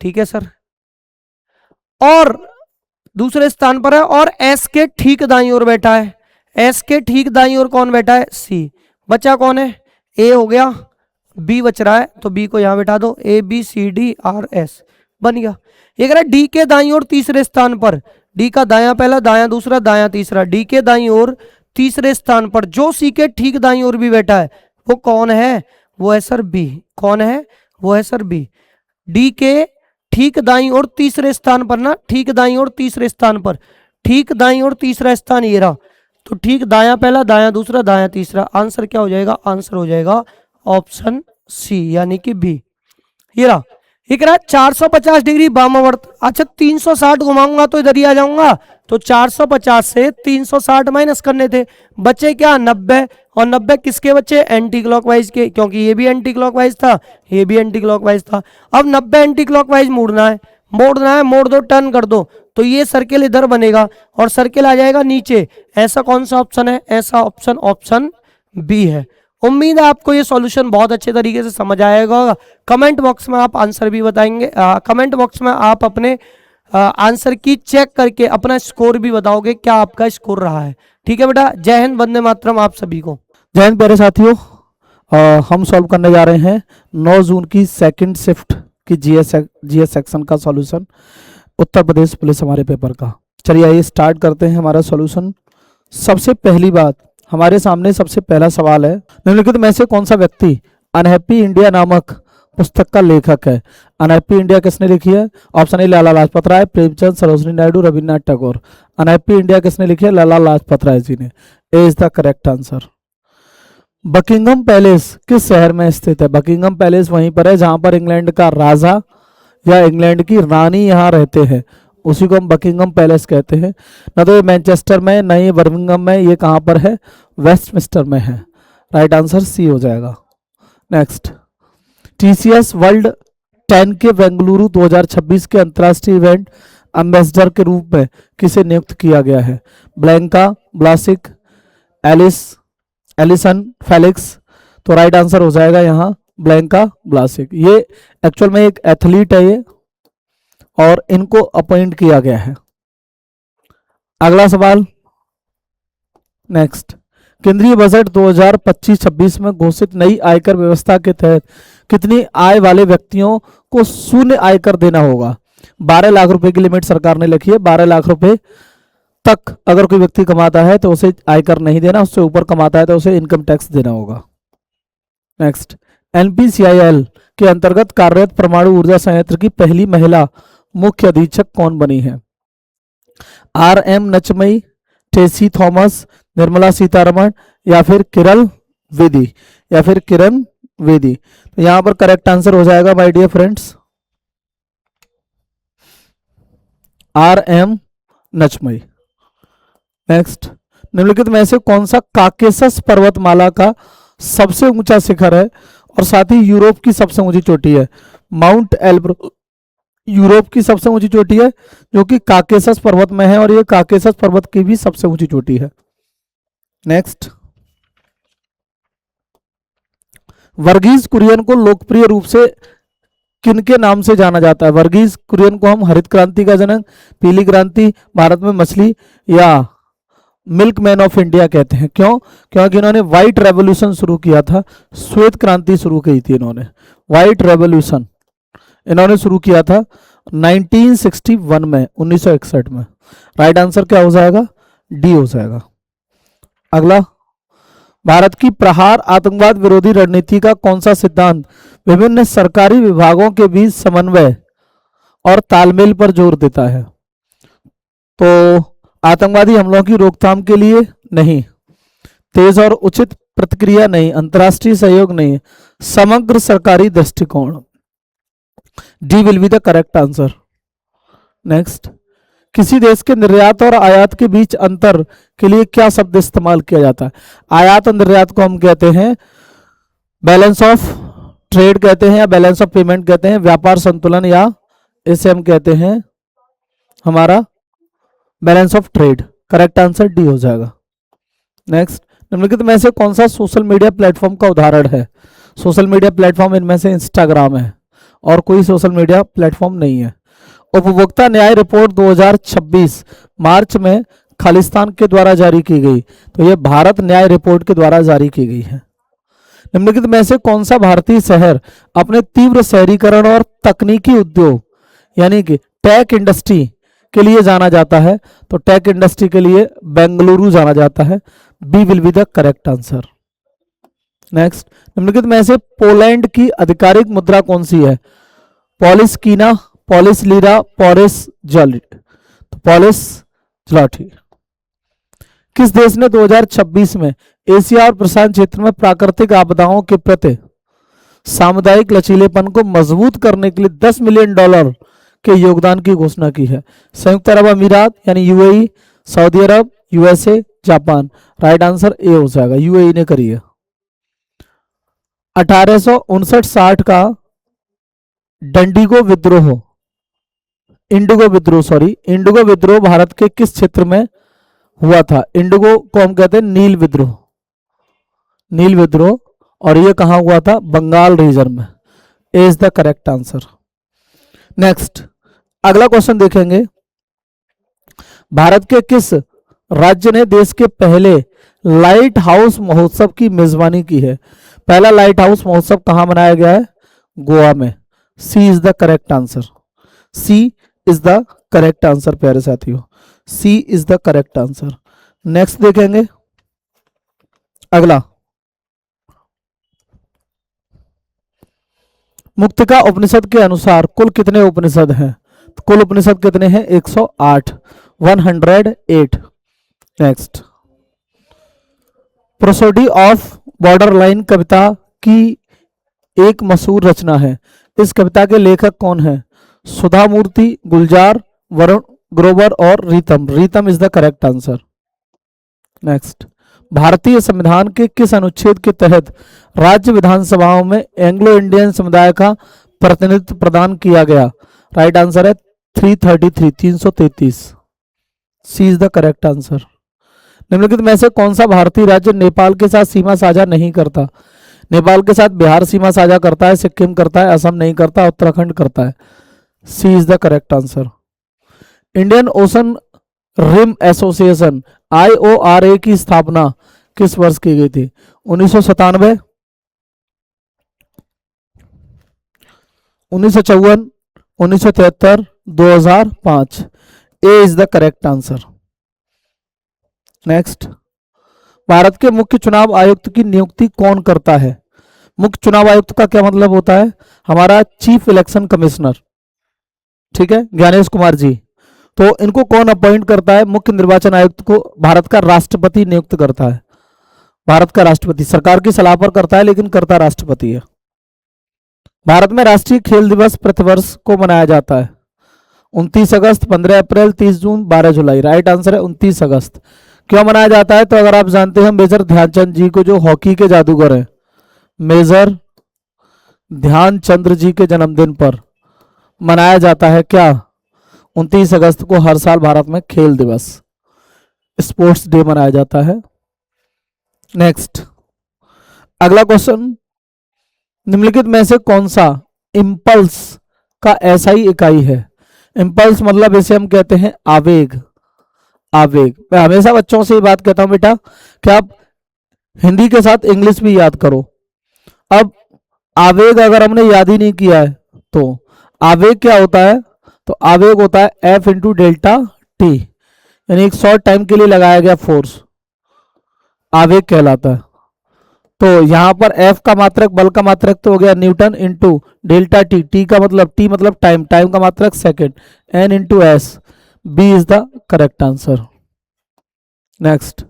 ठीक है सर, और दूसरे स्थान पर है, और एस के ठीक दाईं ओर बैठा है, एस के ठीक दाईं ओर कौन बैठा है, सी। बचा कौन है, ए हो गया, बी बच रहा है, तो बी को यहां बैठा दो, A B C D R S बन गया। ये कह रहा है डी के दाईं ओर तीसरे स्थान पर, डी का दायां पहला दायां दूसरा दायां तीसरा, डी के दाईं ओर तीसरे स्थान पर जो सी के ठीक दाईं ओर भी बैठा है वो कौन है, वो है सर बी। कौन है, वो है सर बी। डी के ठीक दाईं ओर तीसरे स्थान पर ना, ठीक दाईं ओर तीसरे स्थान पर, ठीक दाईं ओर तीसरा स्थान ये रहा, तो ठीक दायां पहला दायां दूसरा दायां तीसरा, आंसर क्या हो जाएगा, आंसर हो जाएगा ऑप्शन सी यानी कि बी। ये रहा, ये कह रहा है 450 डिग्री वामावर्त। अच्छा 360 घुमाऊंगा तो इधर ही आ जाऊंगा, तो 450 से 360 माइनस करने थे, बचे क्या 90, और 90 किसके बच्चे, एंटी क्लॉकवाइज के, क्योंकि ये भी एंटी क्लॉकवाइज था, ये भी एंटी क्लॉकवाइज था। अब 90 एंटी क्लॉकवाइज मोड़ना है, मोड़ दो, टर्न कर दो, तो ये सर्किल इधर बनेगा और सर्किल आ जाएगा नीचे। ऐसा कौन सा ऑप्शन है, ऐसा ऑप्शन ऑप्शन बी है। उम्मीद है आपको ये सॉल्यूशन बहुत अच्छे तरीके से समझ आएगा। कमेंट बॉक्स में आप आंसर भी बताएंगे, कमेंट बॉक्स में आप अपने आंसर की चेक करके अपना स्कोर भी बताओगे क्या आपका स्कोर रहा है। ठीक है बेटा, जय हिंद, वंदे मातरम आप सभी को। जय हिंद प्यारे साथियों, हम सॉल्व करने जा रहे हैं 9 जून की सेकंड शिफ्ट की जीएस सेक्शन का सॉल्यूशन, उत्तर प्रदेश पुलिस हमारे पेपर का। चलिए आइए स्टार्ट करते हैं हमारा सॉल्यूशन। सबसे पहली बात, हमारे सामने सबसे पहला सवाल है, निम्नलिखित में से कौन सा व्यक्ति अनहैप्पी इंडिया नामक पुस्तक का लेखक है। अनहैप्पी इंडिया किसने लिखी है, option A Lala Lajpat Rai, Premchand, Sarojini Naidu, Rabindranath Tagore. Unhappy India किसने लिखी है, लाला लाजपत राय जी ने। A is the correct answer. Buckingham Palace किस शहर में स्थित है, बकिंगम पैलेस वहीं पर है जहां पर इंग्लैंड का राजा या इंग्लैंड की रानी यहाँ रहते हैं, उसी को हम बकिंगम पैलेस कहते हैं। न तो ये मैनचेस्टर में, न ये बर्मिंगम में, ये कहाँ पर है, वेस्टमिंस्टर में है। राइट आंसर सी हो जाएगा। नेक्स्ट, टीसीएस वर्ल्ड 10 के बेंगलुरु 2026 के अंतर्राष्ट्रीय इवेंट एम्बेसडर के रूप में किसे नियुक्त किया गया है। ब्लैंका ब्लासिक, एलिसन फेलिक्स, तो राइट आंसर हो जाएगा यहाँ ब्लैंका ब्लासिक। ये एक्चुअल में एक एथलीट है ये, और इनको अपॉइंट किया गया है। अगला सवाल, नेक्स्ट, केंद्रीय बजट 2025-26 में घोषित नई आयकर व्यवस्था के तहत कितनी आय वाले व्यक्तियों को शून्य आयकर देना होगा। 12 लाख रुपए की लिमिट सरकार ने लिखी है। 12 लाख रुपए तक अगर कोई व्यक्ति कमाता है तो उसे आयकर नहीं देना, उससे ऊपर कमाता है तो उसे इनकम टैक्स देना होगा। नेक्स्ट, एनपीसीआईएल के अंतर्गत कार्यरत परमाणु ऊर्जा संयंत्र की पहली महिला मुख्य अधीक्षक कौन बनी है। आर.एम. नचमई, टेसी थॉमस, निर्मला सीतारमण, या फिर किरण वेदी। तो यहां पर करेक्ट आंसर हो जाएगा my dear friends RM. Nachmai. Next, निम्नलिखित में से कौन सा काकेशस पर्वतमाला का सबसे ऊंचा शिखर है और साथ ही यूरोप की सबसे ऊंची चोटी है। माउंट एल्ब्रो यूरोप की सबसे ऊंची चोटी है जो कि काकेशस पर्वत में है, और ये काकेशस पर्वत की भी सबसे ऊंची चोटी है। नेक्स्ट, वर्गीज कुरियन को लोकप्रिय रूप से किनके नाम से जाना जाता है। वर्गीज कुरियन को हम हरित क्रांति का जनक, पीली क्रांति, भारत में मछली, या मिल्क मैन ऑफ इंडिया कहते हैं। क्यों, क्योंकि इन्होंने व्हाइट रेवोल्यूशन शुरू किया था, श्वेत क्रांति शुरू की थी इन्होंने। व्हाइट रेवोल्यूशन इन्होंने शुरू किया था 1961 में, 1961 में। राइट आंसर क्या हो जाएगा, डी हो जाएगा। अगला, भारत की प्रहार आतंकवाद विरोधी रणनीति का कौन सा सिद्धांत विभिन्न सरकारी विभागों के बीच समन्वय और तालमेल पर जोर देता है। तो आतंकवादी हमलों की रोकथाम के लिए नहीं, तेज और उचित प्रतिक्रिया नहीं, अंतर्राष्ट्रीय सहयोग नहीं, समग्र सरकारी दृष्टिकोण। D will be the correct answer. Next, किसी देश के निर्यात और आयात के बीच अंतर के लिए क्या शब्द इस्तेमाल किया जाता है। आयात और निर्यात को हम कहते हैं बैलेंस ऑफ ट्रेड कहते हैं या बैलेंस ऑफ पेमेंट कहते हैं, व्यापार संतुलन, या इसे हम कहते हैं हमारा balance of trade. Correct answer D हो जाएगा। नेक्स्ट, निम्नलिखित में से कौन सा सोशल मीडिया प्लेटफॉर्म का उदाहरण है? सोशल मीडिया प्लेटफॉर्म इनमें से इंस्टाग्राम है और कोई सोशल मीडिया प्लेटफॉर्म नहीं है। उपभोक्ता न्याय रिपोर्ट 2026 मार्च में खालिस्तान के द्वारा जारी की गई, तो यह भारत न्याय रिपोर्ट के द्वारा जारी की गई है। निम्नलिखित में से कौन सा भारतीय शहर अपने तीव्र शहरीकरण और तकनीकी उद्योग यानी कि टेक इंडस्ट्री के लिए जाना जाता है? तो टेक इंडस्ट्री के लिए बेंगलुरु जाना जाता है। B will be the correct answer. Next, निम्नलिखित में से पोलैंड की आधिकारिक मुद्रा कौन सी है? पॉलिश कीना, पॉलिश लीरा, पॉलिश जॉली, तो पॉलिश जॉली। किस देश ने 2026 में एशिया और प्रशांत क्षेत्र में प्राकृतिक आपदाओं के प्रति सामुदायिक लचीलेपन को मजबूत करने के लिए $10 मिलियन के योगदान की घोषणा की है? संयुक्त अरब अमीरात यानी UAE, Saudi Arab, USA, Japan. Right answer A हो जाएगा, यूएई ने करी है। 1859-60 का इंडिगो विद्रोह भारत के किस क्षेत्र में हुआ था? इंडिगो को हम कहते हैं नील विद्रोह, और ये कहां हुआ था? बंगाल रीजन में। A is the correct answer. Next, अगला क्वेश्चन देखेंगे। भारत के किस राज्य ने देश के पहले लाइट हाउस महोत्सव की मेजबानी की है? पहला लाइट हाउस महोत्सव कहां मनाया गया है? गोवा में। C is the correct answer. C is the correct answer प्यारे साथियों, C is the correct answer. Next देखेंगे अगला, मुक्तिका उपनिषद के अनुसार कुल कितने उपनिषद हैं? कुल उपनिषद कितने हैं? 108, 108। नेक्स्ट, प्रोसोडी ऑफ बॉर्डरलाइन कविता की एक मशहूर रचना है। इस कविता के लेखक कौन है? सुधा मूर्ति, गुलजार, वरुण ग्रोवर और Ritam. Ritam is the correct answer. Next, भारतीय संविधान के किस अनुच्छेद के तहत राज्य विधानसभाओं में एंग्लो इंडियन समुदाय का प्रतिनिधित्व प्रदान किया गया? राइट आंसर है 333, 333। सी इज द करेक्ट आंसर। निम्नलिखित में से कौन सा भारतीय राज्य नेपाल के साथ सीमा साझा नहीं करता? नेपाल के साथ बिहार सीमा साझा करता है, सिक्किम करता है, असम नहीं करता, उत्तराखंड करता है। C is the correct answer. Indian Ocean Rim Association IORA की स्थापना किस वर्ष की गई थी? 1997, 1954, 1973, 2005। ए is the correct answer. Next, Bharat के मुख्य चुनाव आयुक्त की नियुक्ति कौन करता है? मुख्य चुनाव आयुक्त का क्या मतलब होता है? हमारा चीफ इलेक्शन कमिश्नर, ठीक है, ज्ञानेश कुमार जी। तो इनको कौन अपॉइंट करता है? मुख्य निर्वाचन आयुक्त को भारत का राष्ट्रपति नियुक्त करता है। भारत का राष्ट्रपति सरकार की सलाह पर करता है, लेकिन करता राष्ट्रपति है। भारत में राष्ट्रीय खेल दिवस प्रतिवर्ष को मनाया जाता है 29 अगस्त, 15 अप्रैल, 30 जून, 12 जुलाई। राइट आंसर है 29 अगस्त। क्यों मनाया जाता है? तो अगर आप जानते हैं मेजर ध्यानचंद जी को, जो हॉकी के जादूगर हैं, मेजर ध्यानचंद्र जी के जन्मदिन पर मनाया जाता है क्या? 29 अगस्त को हर साल भारत में खेल दिवस, स्पोर्ट्स डे मनाया जाता है। नेक्स्ट, अगला क्वेश्चन, निम्नलिखित में से कौन सा इंपल्स का SI इकाई है? इंपल्स मतलब इसे हम कहते हैं आवेग। आवेग, मैं हमेशा बच्चों से ये बात कहता हूं बेटा कि आप हिंदी के साथ इंग्लिश भी याद करो। अब आवेग अगर हमने याद ही नहीं किया है तो आवेग क्या होता है? तो आवेग होता है F × डेल्टा T, यानी एक शॉर्ट टाइम के लिए लगाया गया फोर्स आवेग कहलाता है। तो यहां पर F का मात्रक, बल का मात्रक तो हो गया Newton into delta T। T का मतलब, T मतलब टाइम, टाइम का मात्रक second, N × S। B is the correct answer. Next,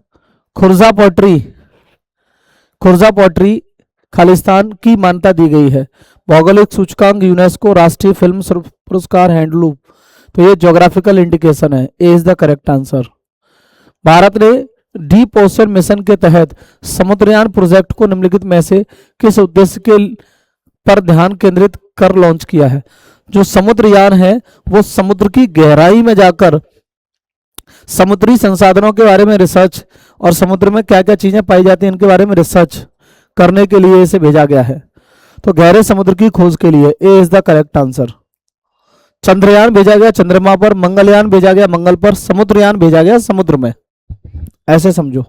Khurja pottery Khalistan की मान्यता दी गई है। भौगोलिक सूचकांक, यूनेस्को, राष्ट्रीय फिल्म पुरस्कार, हैंडलूम। तो ये ज्योग्राफिकल इंडिकेशन है। A is the correct answer. Bharat ने डीप ओशन मिशन के तहत समुद्रयान प्रोजेक्ट को निम्नलिखित में से किस उद्देश्य के पर ध्यान केंद्रित कर लॉन्च किया है? जो समुद्रयान है वो समुद्र की गहराई में जाकर समुद्री संसाधनों के बारे में रिसर्च और समुद्र में क्या क्या चीजें पाई जाती हैं इनके बारे में रिसर्च करने के लिए इसे भेजा गया है। तो गहरे समुद्र की खोज के लिए A is the correct answer. Chandrayaan भेजा गया चंद्रमा पर, मंगलयान भेजा गया मंगल पर, समुद्रयान भेजा गया समुद्र में, ऐसे समझो।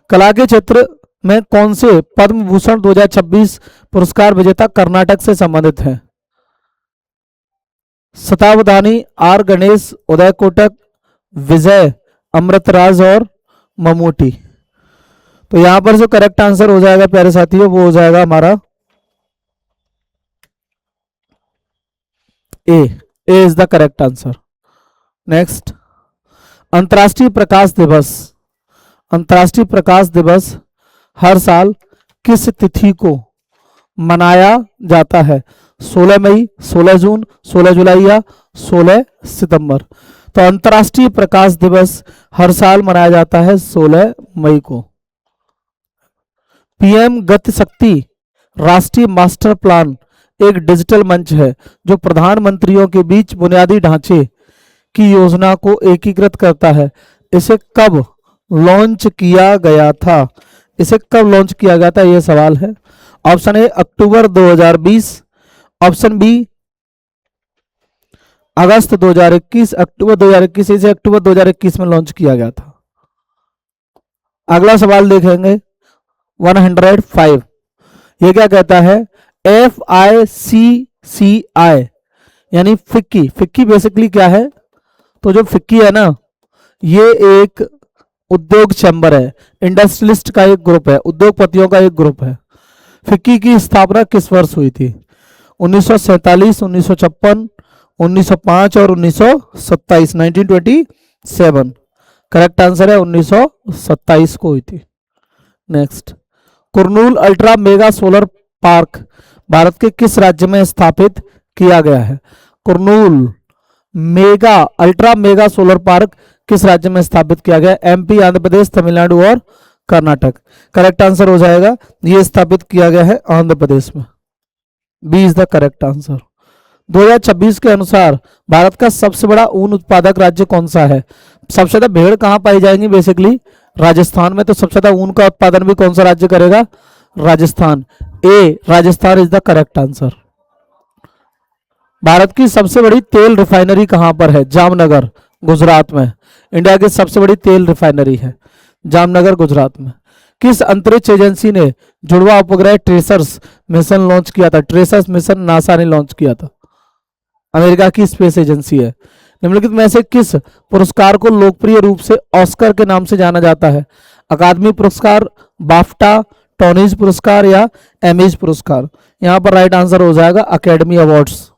कला के क्षेत्र में कौन से पद्म भूषण 2026 पुरस्कार विजेता कर्नाटक से संबंधित हैं? शतावधानी, आर गणेश, उदय कोटक, विजय अमृतराज और ममूटी। तो यहां पर जो करेक्ट आंसर हो जाएगा प्यारे साथियों वो हो जाएगा हमारा A is the correct answer. Next, अंतर्राष्ट्रीय प्रकाश दिवस। अंतर्राष्ट्रीय प्रकाश दिवस हर साल किस तिथि को मनाया जाता है? 16 मई, 16 जून, 16 जुलाई या 16 सितंबर। तो अंतर्राष्ट्रीय प्रकाश दिवस हर साल मनाया जाता है 16 मई को। पीएम गति शक्ति राष्ट्रीय मास्टर प्लान एक डिजिटल मंच है जो प्रधानमंत्रियों के बीच बुनियादी ढांचे की योजना को एकीकृत करता है। इसे कब लॉन्च किया गया था? इसे कब लॉन्च किया गया था यह सवाल है। ऑप्शन ए अक्टूबर 2020, ऑप्शन बी अगस्त 2021, अक्टूबर 2021, इसे अक्टूबर 2021 में लॉन्च किया गया था। अगला सवाल देखेंगे 105। ये क्या कहता है? FICCI यानी फिक्की। फिक्की बेसिकली क्या है? तो जो फिक्की है ना ये एक उद्योग चैम्बर है, इंडस्ट्रियलिस्ट का एक ग्रुप है, उद्योगपतियों का एक ग्रुप है। फिक्की की स्थापना किस वर्ष हुई थी? 1947, 1956, 1905 और 1927, 1927। करेक्ट आंसर है 1927 को हुई थी। Next, Kurnool ultra mega solar park Bharat के किस राज्य में स्थापित किया गया है? Kurnool mega ultra mega solar park किस राज्य में स्थापित किया गया? एमपी, आंध्र प्रदेश, तमिलनाडु और कर्नाटक। करेक्ट आंसर हो जाएगा ये स्थापित किया गया है आंध्र प्रदेश में। B is the correct answer. 2026 के अनुसार भारत का सबसे बड़ा ऊन उत्पादक राज्य कौन सा है? सबसे ज्यादा भेड़ कहां पाई जाएंगी? बेसिकली राजस्थान में। तो सबसे ज्यादा ऊन का उत्पादन भी कौन सा राज्य करेगा? Rajasthan. A Rajasthan is the correct answer. Bharat की सबसे बड़ी तेल रिफाइनरी कहां पर है? जामनगर, गुजरात में। इंडिया की सबसे बड़ी तेल रिफाइनरी है जामनगर, गुजरात में। किस अंतरिक्ष एजेंसी ने जुड़वा उपग्रह ट्रेसर्स मिशन लॉन्च किया था? ट्रेसर्स मिशन नासा ने लॉन्च किया था, अमेरिका की स्पेस एजेंसी है। निम्नलिखित में से किस पुरस्कार को लोकप्रिय रूप से ऑस्कर के नाम से जाना जाता है? अकादमी पुरस्कार, बाफ्टा, टोनीज पुरस्कार या एमीज पुरस्कार। यहां पर राइट आंसर हो जाएगा अकेडमी अवार्ड्स।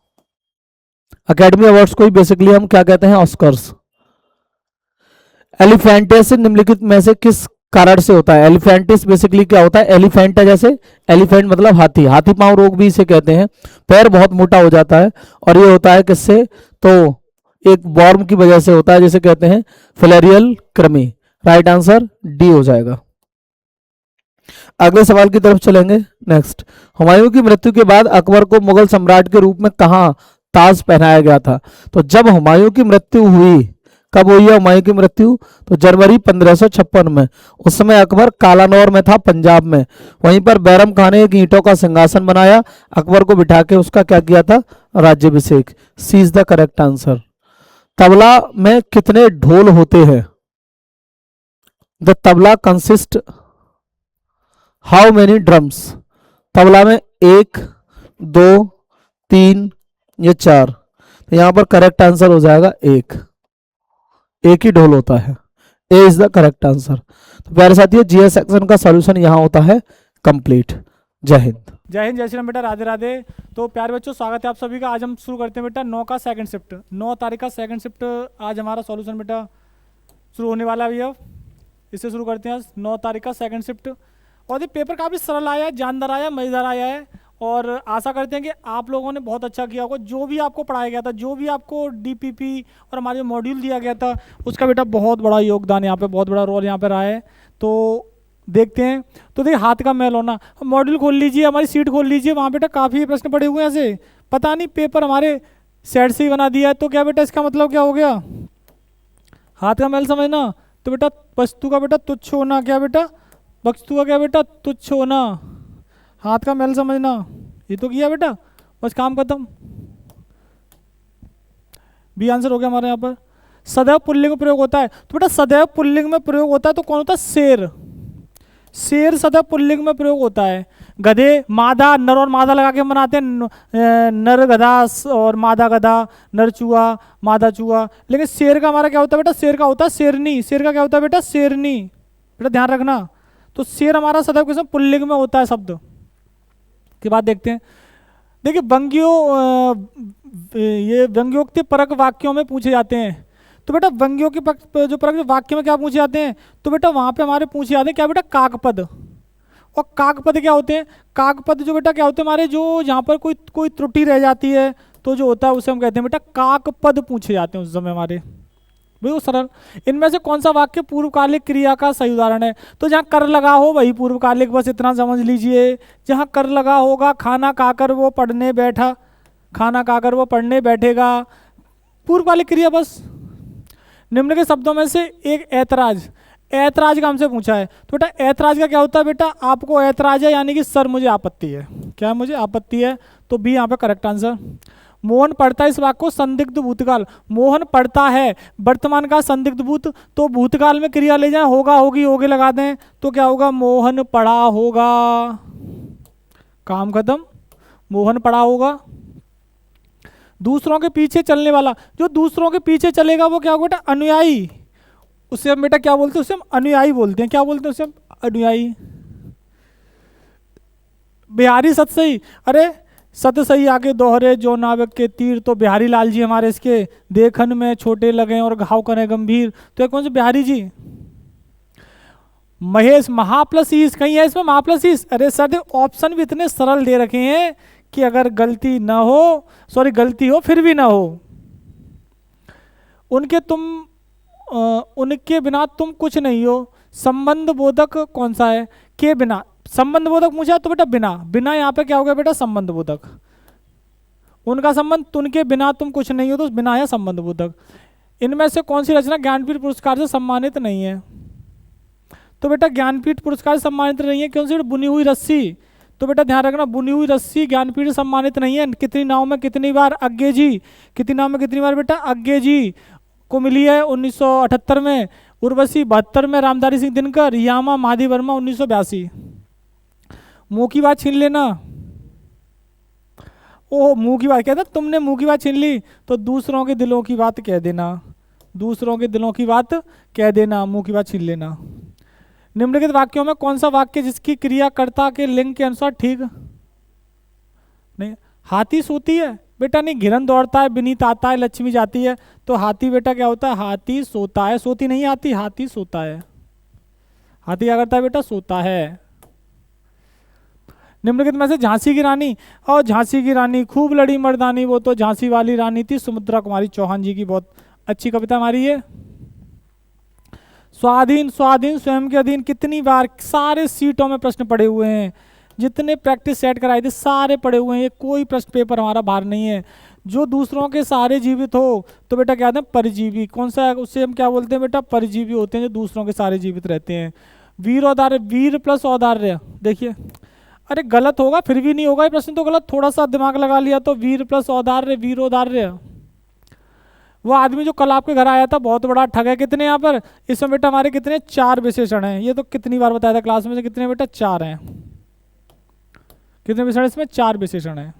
अकेडमी अवार्ड्स को बेसिकली हम क्या कहते हैं? ऑस्कर्स। एलिफेंटिस निम्नलिखित में से किस कारण से होता है? एलिफेंटिस बेसिकली क्या होता है? एलिफेंट है जैसे, एलिफेंट मतलब हाथी, हाथी पांव रोग भी इसे कहते हैं। पैर बहुत मोटा हो जाता है और ये होता है किससे? तो एक वॉर्म की वजह से होता है जिसे कहते हैं फिलेरियल कृमि। राइट आंसर डी हो जाएगा। अगले सवाल की तरफ चलेंगे। नेक्स्ट, हुमायूं की मृत्यु के बाद अकबर को मुगल सम्राट के रूप में कहां ताज पहनाया गया था? तो जब हुमायूं की मृत्यु हुई, कब हुई है हुमायूं की मृत्यु? तो जनवरी 1556 में। उस समय अकबर कालानौर में था, पंजाब में। वहीं पर बैरम खान ने एक ईंटों का सिंहासन बनाया, अकबर को बिठा के उसका क्या किया था? राज्याभिषेक। C is the correct answer. Tabla में कितने ढोल होते हैं? The tabla consist how many drums? Tabla में 1, 2, 3 या 4। तो यहां पर करेक्ट आंसर हो जाएगा एक ही ढोल होता है। A is the correct answer. तो प्यारे साथियों जीएस सेक्शन का सॉल्यूशन यहां होता है कंप्लीट। जय हिंद। जय हिंद, जय श्री राम बेटा, राधे राधे। तो प्यारे बच्चों स्वागत है आप सभी का। आज हम शुरू करते हैं बेटा 9 का सेकंड शिफ्ट। 9 तारीख का सेकंड शिफ्ट आज हमारा सॉल्यूशन बेटा शुरू होने वाला है। अब इससे शुरू करते हैं आज 9 तारीख का सेकंड शिफ्ट। और ये पेपर काफ़ी सरल आया है, जानदार आया है, मज़ेदार आया है और आशा करते हैं कि आप लोगों ने बहुत अच्छा किया होगा। जो भी आपको पढ़ाया गया था, जो भी आपको डीपीपी और हमारे मॉड्यूल दिया गया था, उसका बेटा बहुत बड़ा योगदान यहाँ पे, बहुत बड़ा रोल यहाँ पे रहा है। तो देखते हैं। तो देखिए, हाथ का मैल होना, मॉड्यूल खोल लीजिए, हमारी सीट खोल लीजिए, वहाँ बेटा काफ़ी प्रश्न पड़े हुए हैं ऐसे। पता नहीं पेपर हमारे सेट से ही बना दिया है, तो क्या बेटा इसका मतलब क्या हो गया? हाथ का मैल समझना तो बेटा वस्तु का बेटा तुच्छ होना, क्या बेटा? वस्तु का क्या बेटा? तुच्छ होना। हाथ का मैल समझना, ये तो किया बेटा, बस काम खत्म। बी आंसर हो गया हमारे यहाँ पर। सदैव पुल्लिंग में प्रयोग होता है, तो बेटा सदैव पुल्लिंग में प्रयोग होता है तो कौन होता है? शेर। शेर सदैव पुल्लिंग में प्रयोग होता है। गधे, मादा, नर और मादा लगा के हम बनाते हैं, नर गधा और मादा गधा, नर चूहा, मादा चूहा। लेकिन शेर का हमारा क्या होता है बेटा? शेर का होता है शेरनी। शेर का क्या होता है बेटा? शेरनी। बेटा ध्यान रखना। तो शेर हमारा सदैव किस में? पुल्लिंग में होता है शब्द। की बात देखते हैं। देखिए, ये व्यंग्योक्ति परक वाक्यों में पूछे जाते हैं। तो बेटा व्यंग्यों के जो परक वाक्य में क्या पूछे जाते हैं? तो बेटा वहां पे हमारे पूछे जाते हैं क्या बेटा? काकपद। और काकपद क्या होते हैं? काकपद जो बेटा क्या होते हैं हमारे, जो जहाँ पर कोई त्रुटि रह जाती है तो जो होता है उसे हम कहते हैं बेटा काकपद पूछे जाते हैं उस समय हमारे। बिल्कुल सरल। इनमें से कौन सा वाक्य पूर्वकालिक क्रिया का सही उदाहरण है? तो जहाँ कर लगा हो वही पूर्वकालिक, बस इतना समझ लीजिए। जहाँ कर लगा होगा, खाना खाकर वो पढ़ने बैठा, खाना खाकर वो पढ़ने बैठेगा, पूर्वकालिक क्रिया बस। निम्न के शब्दों में से एक ऐतराज, ऐतराज का हमसे पूछा है। तो बेटा ऐतराज का क्या होता है बेटा? आपको ऐतराज है यानी कि सर मुझे आपत्ति है। क्या मुझे आपत्ति है? तो बी यहाँ पे करेक्ट आंसर। मोहन पढ़ता है, इस वाक्य को संदिग्ध भूतकाल। मोहन पढ़ता है, वर्तमान का संदिग्ध भूत, तो भूतकाल में क्रिया ले जाए, होगा होगी होगे लगा दें, तो क्या होगा? मोहन पढ़ा होगा। काम खत्म। मोहन पढ़ा होगा। दूसरों के पीछे चलने वाला, जो दूसरों के पीछे चलेगा वो क्या होगा बेटा? अनुयायी। उसे हम बेटा क्या बोलते हैं? उसे हम अनुयायी बोलते हैं। क्या बोलते हैं उसे हम? अनुयायी। बिहारी सत सही, अरे सत सही आगे दोहरे जो नाविक के तीर, तो बिहारी लाल जी हमारे इसके देखन में छोटे लगे और घाव करें गंभीर, तो ये कौन से बिहारी जी? महेश, महा प्लस ईस, कहीं है इसमें महा प्लस ईस? अरे सर ऑप्शन भी इतने सरल दे रखे हैं कि अगर गलती ना हो, सॉरी गलती हो फिर भी ना हो। उनके बिना तुम कुछ नहीं हो। संबंध बोधक कौन सा है? के बिना। संबंध बोधक पूछा तो बेटा बिना, बिना यहाँ पे क्या हो गया बेटा? संबंध बोधक। उनका संबंध, उनके बिना तुम कुछ नहीं हो, तो बिना है संबंध बोधक। इनमें से कौन सी रचना ज्ञानपीठ पुरस्कार से सम्मानित नहीं है? तो बेटा ज्ञानपीठ पुरस्कार से सम्मानित नहीं है, क्यों से? बुनी हुई रस्सी। तो बेटा ध्यान रखना, बुनी हुई रस्सी ज्ञानपीठ सम्मानित नहीं है। कितनी नाव में कितनी बार? अग्गे जी। कितनी नाव में कितनी बार बेटा? अग्गे जी को मिली है 1978 में, उर्वशी 72 में, रामधारी सिंह दिनकर, यामा माधी वर्मा 1982। मुंह की बात छीन लेना। ओह मुंह की बात कहता, तुमने मुंह की बात छीन ली, तो दूसरों के दिलों की बात कह देना। दूसरों के दिलों की बात कह देना, मुंह की बात छीन लेना। निम्नलिखित वाक्यों में कौन सा वाक्य जिसकी क्रियाकर्ता के लिंग के अनुसार ठीक नहीं? हाथी सोती है बेटा? नहीं, घिरन दौड़ता है, विनीत आता है, लक्ष्मी जाती है, तो हाथी बेटा क्या होता है? हाथी सोता है। सोती नहीं आती, हाथी सोता है। हाथी क्या करता है बेटा? सोता है। निम्नलिखित में से झांसी की रानी, और झांसी की रानी खूब लड़ी मर्दानी, वो तो झांसी वाली रानी थी सुमित्रा कुमारी चौहान जी की बहुत अच्छी कविता हमारी है। स्वाधीन, स्वाधीन स्वयं के अधीन, कितनी बार सारे सीटों में प्रश्न पड़े हुए हैं, जितने प्रैक्टिस सेट कराए थे सारे पड़े हुए हैं, ये कोई प्रश्न पेपर हमारा बाहर नहीं है। जो दूसरों के सहारे जीवित हो तो बेटा क्या कहते हैं? परजीवी। कौन सा है? उससे हम क्या बोलते हैं बेटा? परजीवी होते हैं जो दूसरों के सहारे जीवित रहते हैं। वीर औदार्य, वीर प्लस औदार्य, देखिए अरे गलत होगा, फिर भी नहीं होगा ये प्रश्न तो गलत, थोड़ा सा दिमाग लगा लिया तो वीर प्लस औदार्य, वीर औदार्य। वो आदमी जो कल आपके घर आया था बहुत बड़ा ठग है, कितने यहाँ पर? इसमें बेटा हमारे कितने? 4 विशेषण हैं। ये तो कितनी बार बताया था क्लास में से, कितने बेटा? 4 हैं। कितने विशेषण इसमें? 4 विशेषण हैं।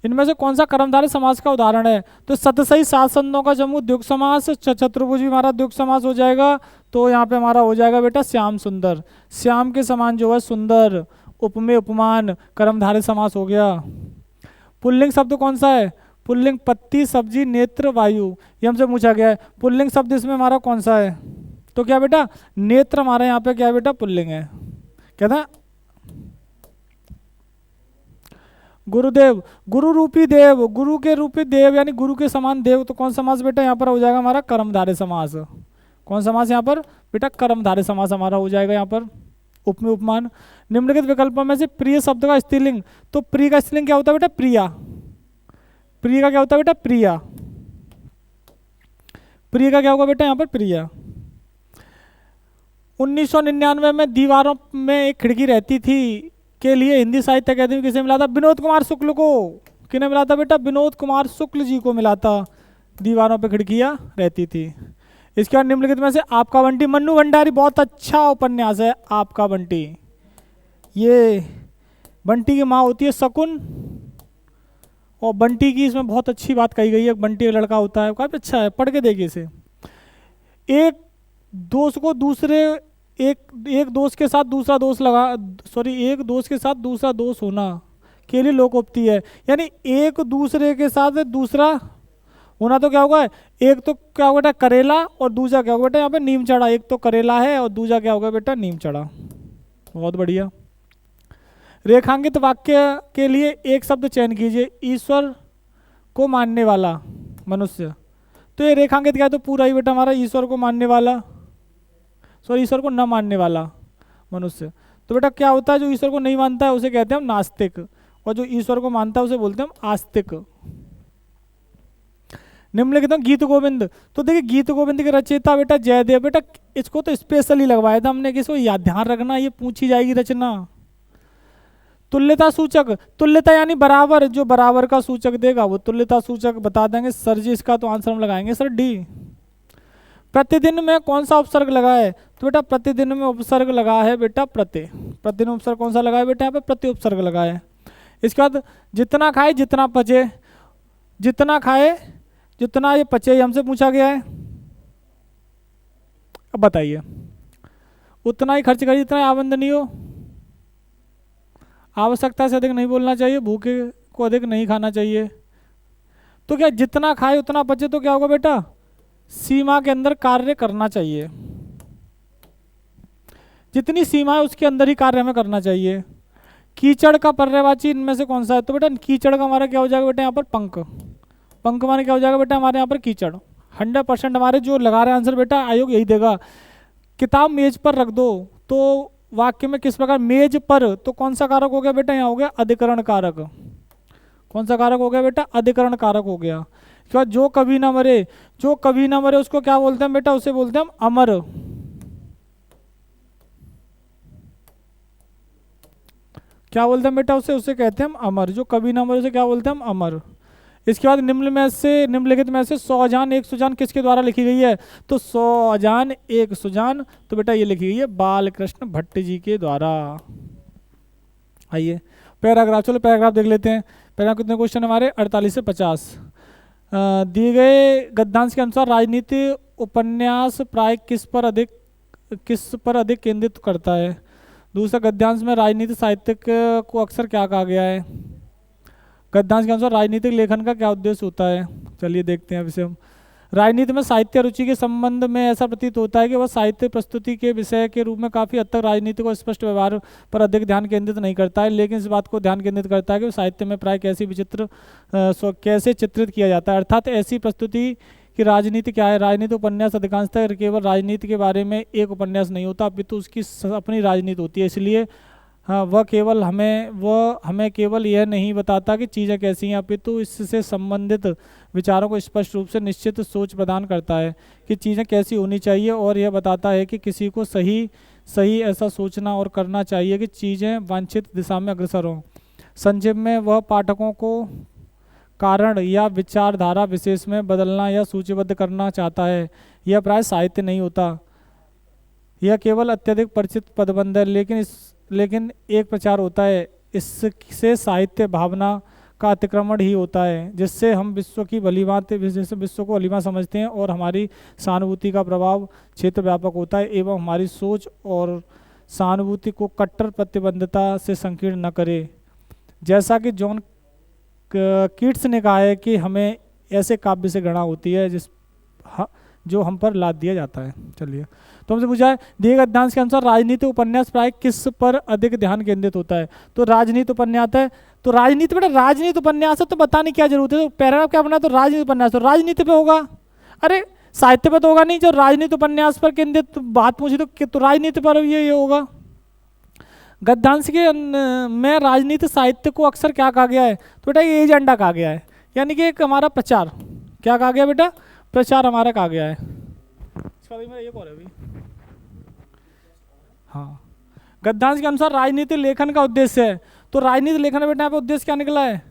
इनमें से कौन सा कर्मधारय समास का उदाहरण है? तो सतसई सात संतों का जम्मू द्विग समास, चतुर्भुज भी हमारा द्विग समास हो जाएगा, तो यहाँ पे हमारा हो जाएगा बेटा श्याम सुंदर। श्याम के समान जो है सुंदर, उपमेय उपमान, कर्मधारय समास हो गया। पुल्लिंग शब्द कौन सा है? पुल्लिंग पत्ती, सब्जी, नेत्र, वायु, ये हमसे पूछा गया है। पुल्लिंग शब्द इसमें हमारा कौन सा है? तो क्या बेटा? नेत्र हमारे यहाँ पे क्या बेटा? पुल्लिंग है। क्या था? गुरुदेव, गुरु रूपी देव, गुरु के रूपी देव यानी गुरु के समान देव, तो कौन समास बेटा यहाँ पर हो जाएगा हमारा? कर्मधारय समास। कौन समास यहाँ पर बेटा? कर्मधारय समास हमारा हो जाएगा यहाँ पर। उपमेय उपमान। निम्नलिखित विकल्पों में से प्रिय शब्द का स्त्रीलिंग, तो प्रिय का स्त्रीलिंग क्या होता है बेटा? प्रिया। प्रिय का क्या होता है बेटा? प्रिया। प्रिय का क्या होगा बेटा यहाँ पर? प्रिया। 1999 में दीवारों में एक खिड़की रहती थी के लिए हिंदी साहित्य अकादमी किसे मिला था? विनोद कुमार शुक्ल को। किन्हें मिला था बेटा? विनोद कुमार शुक्ल जी को मिला था। दीवारों पे खिड़कियां रहती थी। इसके बाद निम्नलिखित में से आपका बंटी, मन्नू भंडारी, बहुत अच्छा उपन्यास है आपका बंटी। ये बंटी की माँ होती है शकुन, और बंटी की इसमें बहुत अच्छी बात कही गई है। बंटी एक लड़का होता है, काफी अच्छा है, पढ़ के देखिए इसे। एक दोस्त को दूसरे एक दोस्त के साथ दूसरा दोस्त एक दोस्त के साथ दूसरा दोस्त होना के लिए लोकोक्ति है, यानी एक दूसरे के साथ दूसरा होना तो क्या होगा? एक तो क्या होगा बेटा? करेला, और दूसरा क्या होगा बेटा? यहाँ पे नीम चढ़ा। एक तो करेला है और दूसरा क्या होगा बेटा? नीम चढ़ा। बहुत बढ़िया। रेखांकित वाक्य के लिए एक शब्द चयन कीजिए। ईश्वर को मानने वाला मनुष्य, तो ये रेखांकित क्या है? तो पूरा ही बेटा हमारा ईश्वर को मानने वाला, सॉरी ईश्वर को न मानने वाला मनुष्य। तो बेटा क्या होता है? जो ईश्वर को नहीं मानता है उसे कहते हैं हम नास्तिक, और जो ईश्वर को मानता है उसे बोलते हैं हम आस्तिक। निम्नलिखित गीत गोविंद, तो देखिए गीत गोविंद के रचयिता बेटा जयदेव। बेटा इसको तो स्पेशली लगवाया था हमने, किसको याद ध्यान रखना, ये पूछी जाएगी रचना। तुल्यता सूचक, तुल्यता यानी बराबर, जो बराबर का सूचक देगा वो तुल्यता सूचक बता देंगे सर जी। इसका तो आंसर हम लगाएंगे सर डी। प्रतिदिन में कौन सा उपसर्ग लगा है? तो बेटा प्रतिदिन में उपसर्ग लगा है बेटा प्रति। प्रतिदिन उपसर्ग कौन सा लगा है बेटा? यहाँ पे प्रति उपसर्ग लगा है। इसके बाद जितना खाए जितना पचे, जितना खाए जितना ये पचे, हमसे पूछा गया है। अब बताइए, उतना ही खर्च करिए जितना आमदनी हो। आवश्यकता से अधिक नहीं बोलना चाहिए, भूखे को अधिक नहीं खाना चाहिए। तो क्या जितना खाए उतना बचे, तो क्या होगा बेटा? सीमा के अंदर कार्य करना चाहिए। जितनी सीमा है उसके अंदर ही कार्य हमें करना चाहिए। कीचड़ का पर्यायवाची इनमें से कौन सा है? तो बेटा कीचड़ का हमारा क्या हो जाएगा बेटा यहाँ पर? पंख। पंख माने क्या हो जाएगा बेटा हमारे यहाँ पर? कीचड़। 100% हमारे जो लगा रहे आंसर बेटा आयोग यही देगा। किताब मेज पर रख दो, तो वाक्य में किस प्रकार? मेज पर, तो कौन सा कारक हो गया बेटा? यहाँ हो गया अधिकरण कारक। कौन सा कारक हो गया बेटा? अधिकरण कारक हो गया। क्या जो कभी ना मरे, जो कभी ना मरे उसको क्या बोलते हैं बेटा? उसे बोलते हैं हम अमर। क्या बोलते हैं बेटा? उसे कहते हैं हम अमर। जो कभी ना मरे उसे क्या बोलते हैं हम? अमर। इसके बाद निम्नलिखित में से 100 अजान 1 सुजान किसके द्वारा लिखी गई है? तो 100 अजान 1 सुजान, तो बेटा ये लिखी गई है बाल कृष्ण भट्ट जी के द्वारा। आइए पैराग्राफ, चलो पैराग्राफ देख लेते हैं। पैराग्राफ कितने क्वेश्चन हमारे? 48 से 50। दिए गए गद्यांश के अनुसार राजनीति उपन्यास प्राय किस पर अधिक केंद्रित करता है? दूसरा, गद्यांश में राजनीति साहित्य को अक्सर क्या कहा गया है? गद्यांश के अनुसार राजनीतिक लेखन का क्या उद्देश्य होता है? चलिए देखते हैं इसे हम। राजनीति में साहित्य रुचि के संबंध में ऐसा प्रतीत होता है कि वह साहित्य प्रस्तुति के विषय के रूप में काफ़ी हद तक राजनीति को स्पष्ट व्यवहार पर अधिक ध्यान केंद्रित नहीं करता है, लेकिन इस बात को ध्यान केंद्रित करता है कि साहित्य में प्राय कैसे चित्रित किया जाता है, अर्थात ऐसी प्रस्तुति की राजनीति क्या है। राजनीति उपन्यास अधिकांशतः केवल राजनीति के बारे में एक उपन्यास नहीं होता, अपितु उसकी अपनी राजनीति होती है। इसलिए वह हमें केवल यह नहीं बताता कि चीज़ें कैसी हैं, अपितु इससे संबंधित विचारों को स्पष्ट रूप से निश्चित सोच प्रदान करता है कि चीज़ें कैसी होनी चाहिए, और यह बताता है कि किसी को सही ऐसा सोचना और करना चाहिए कि चीज़ें वांछित दिशा में अग्रसर हों। संक्षेप में वह पाठकों को कारण या विचारधारा विशेष में बदलना या सूचीबद्ध करना चाहता है। यह प्राय साहित्य नहीं होता, यह केवल अत्यधिक परिचित पदबंध है, लेकिन एक प्रचार होता है। इससे साहित्य भावना का अतिक्रमण ही होता है, जिससे हम विश्व को भलीभांति समझते हैं और हमारी सहानुभूति का प्रभाव क्षेत्र व्यापक होता है एवं हमारी सोच और सहानुभूति को कट्टर प्रतिबद्धता से संकीर्ण न करे। जैसा कि जॉन कीट्स ने कहा है कि हमें ऐसे काव्य से घृणा होती है जो हम पर लाद दिया जाता है। चलिए, तो हमसे पूछा है दिए गए गद्यांश के अनुसार राजनीति उपन्यास प्राय किस पर अधिक ध्यान केंद्रित होता है? तो राजनीति उपन्यास है, तो राजनीति बेटा राजनीति उपन्यास है तो बताने की क्या जरूरत है, तो पैराग्राफ क्या बना, तो राजनीति उपन्यास, तो राजनीति पे होगा। अरे साहित्य पे तो होगा नहीं, जो राजनीति उपन्यास पर केंद्रित तो बात पूछी तो राजनीति पर ये होगा। गद्यांश के में राजनीति साहित्य को अक्सर क्या कहा गया है, तो बेटा ये एजेंडा कहा गया है, यानी कि एक हमारा प्रचार, क्या कहा गया बेटा, प्रचार हमारा कहा गया है। इसका भी मेरा एक और है अभी, हाँ। गद्यांश के अनुसार राजनीति लेखन का उद्देश्य है, तो राजनीति लेखन में बेटा यहाँ पे उद्देश्य क्या निकला है,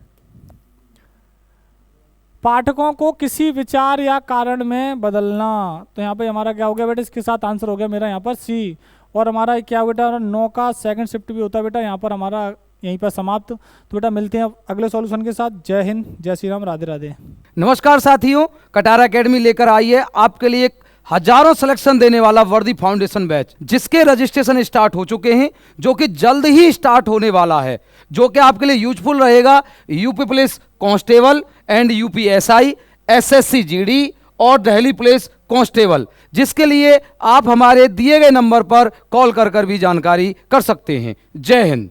पाठकों को किसी विचार या कारण में बदलना। तो यहाँ पे हमारा क्या हो गया बेटा, इसके साथ आंसर हो गया मेरा यहाँ पर सी। और हमारा क्या बेटा 9 का सेकंड शिफ्ट भी होता है बेटा यहाँ पर हमारा यहीं पर समाप्त। तो बेटा मिलते हैं अगले सॉल्यूशन के साथ। जय हिंद, जय श्री राम, राधे राधे। नमस्कार साथियों, कटारा एकेडमी लेकर आई है आपके लिए एक हजारों सिलेक्शन देने वाला वर्दी फाउंडेशन बैच, जिसके रजिस्ट्रेशन स्टार्ट हो चुके हैं, जो कि जल्द ही स्टार्ट होने वाला है, जो कि आपके लिए यूजफुल रहेगा UP police constable and UPSI, SSC GD और दिल्ली पुलिस कांस्टेबल, जिसके लिए आप हमारे दिए गए नंबर पर कॉल कर भी जानकारी कर सकते हैं। जय हिंद।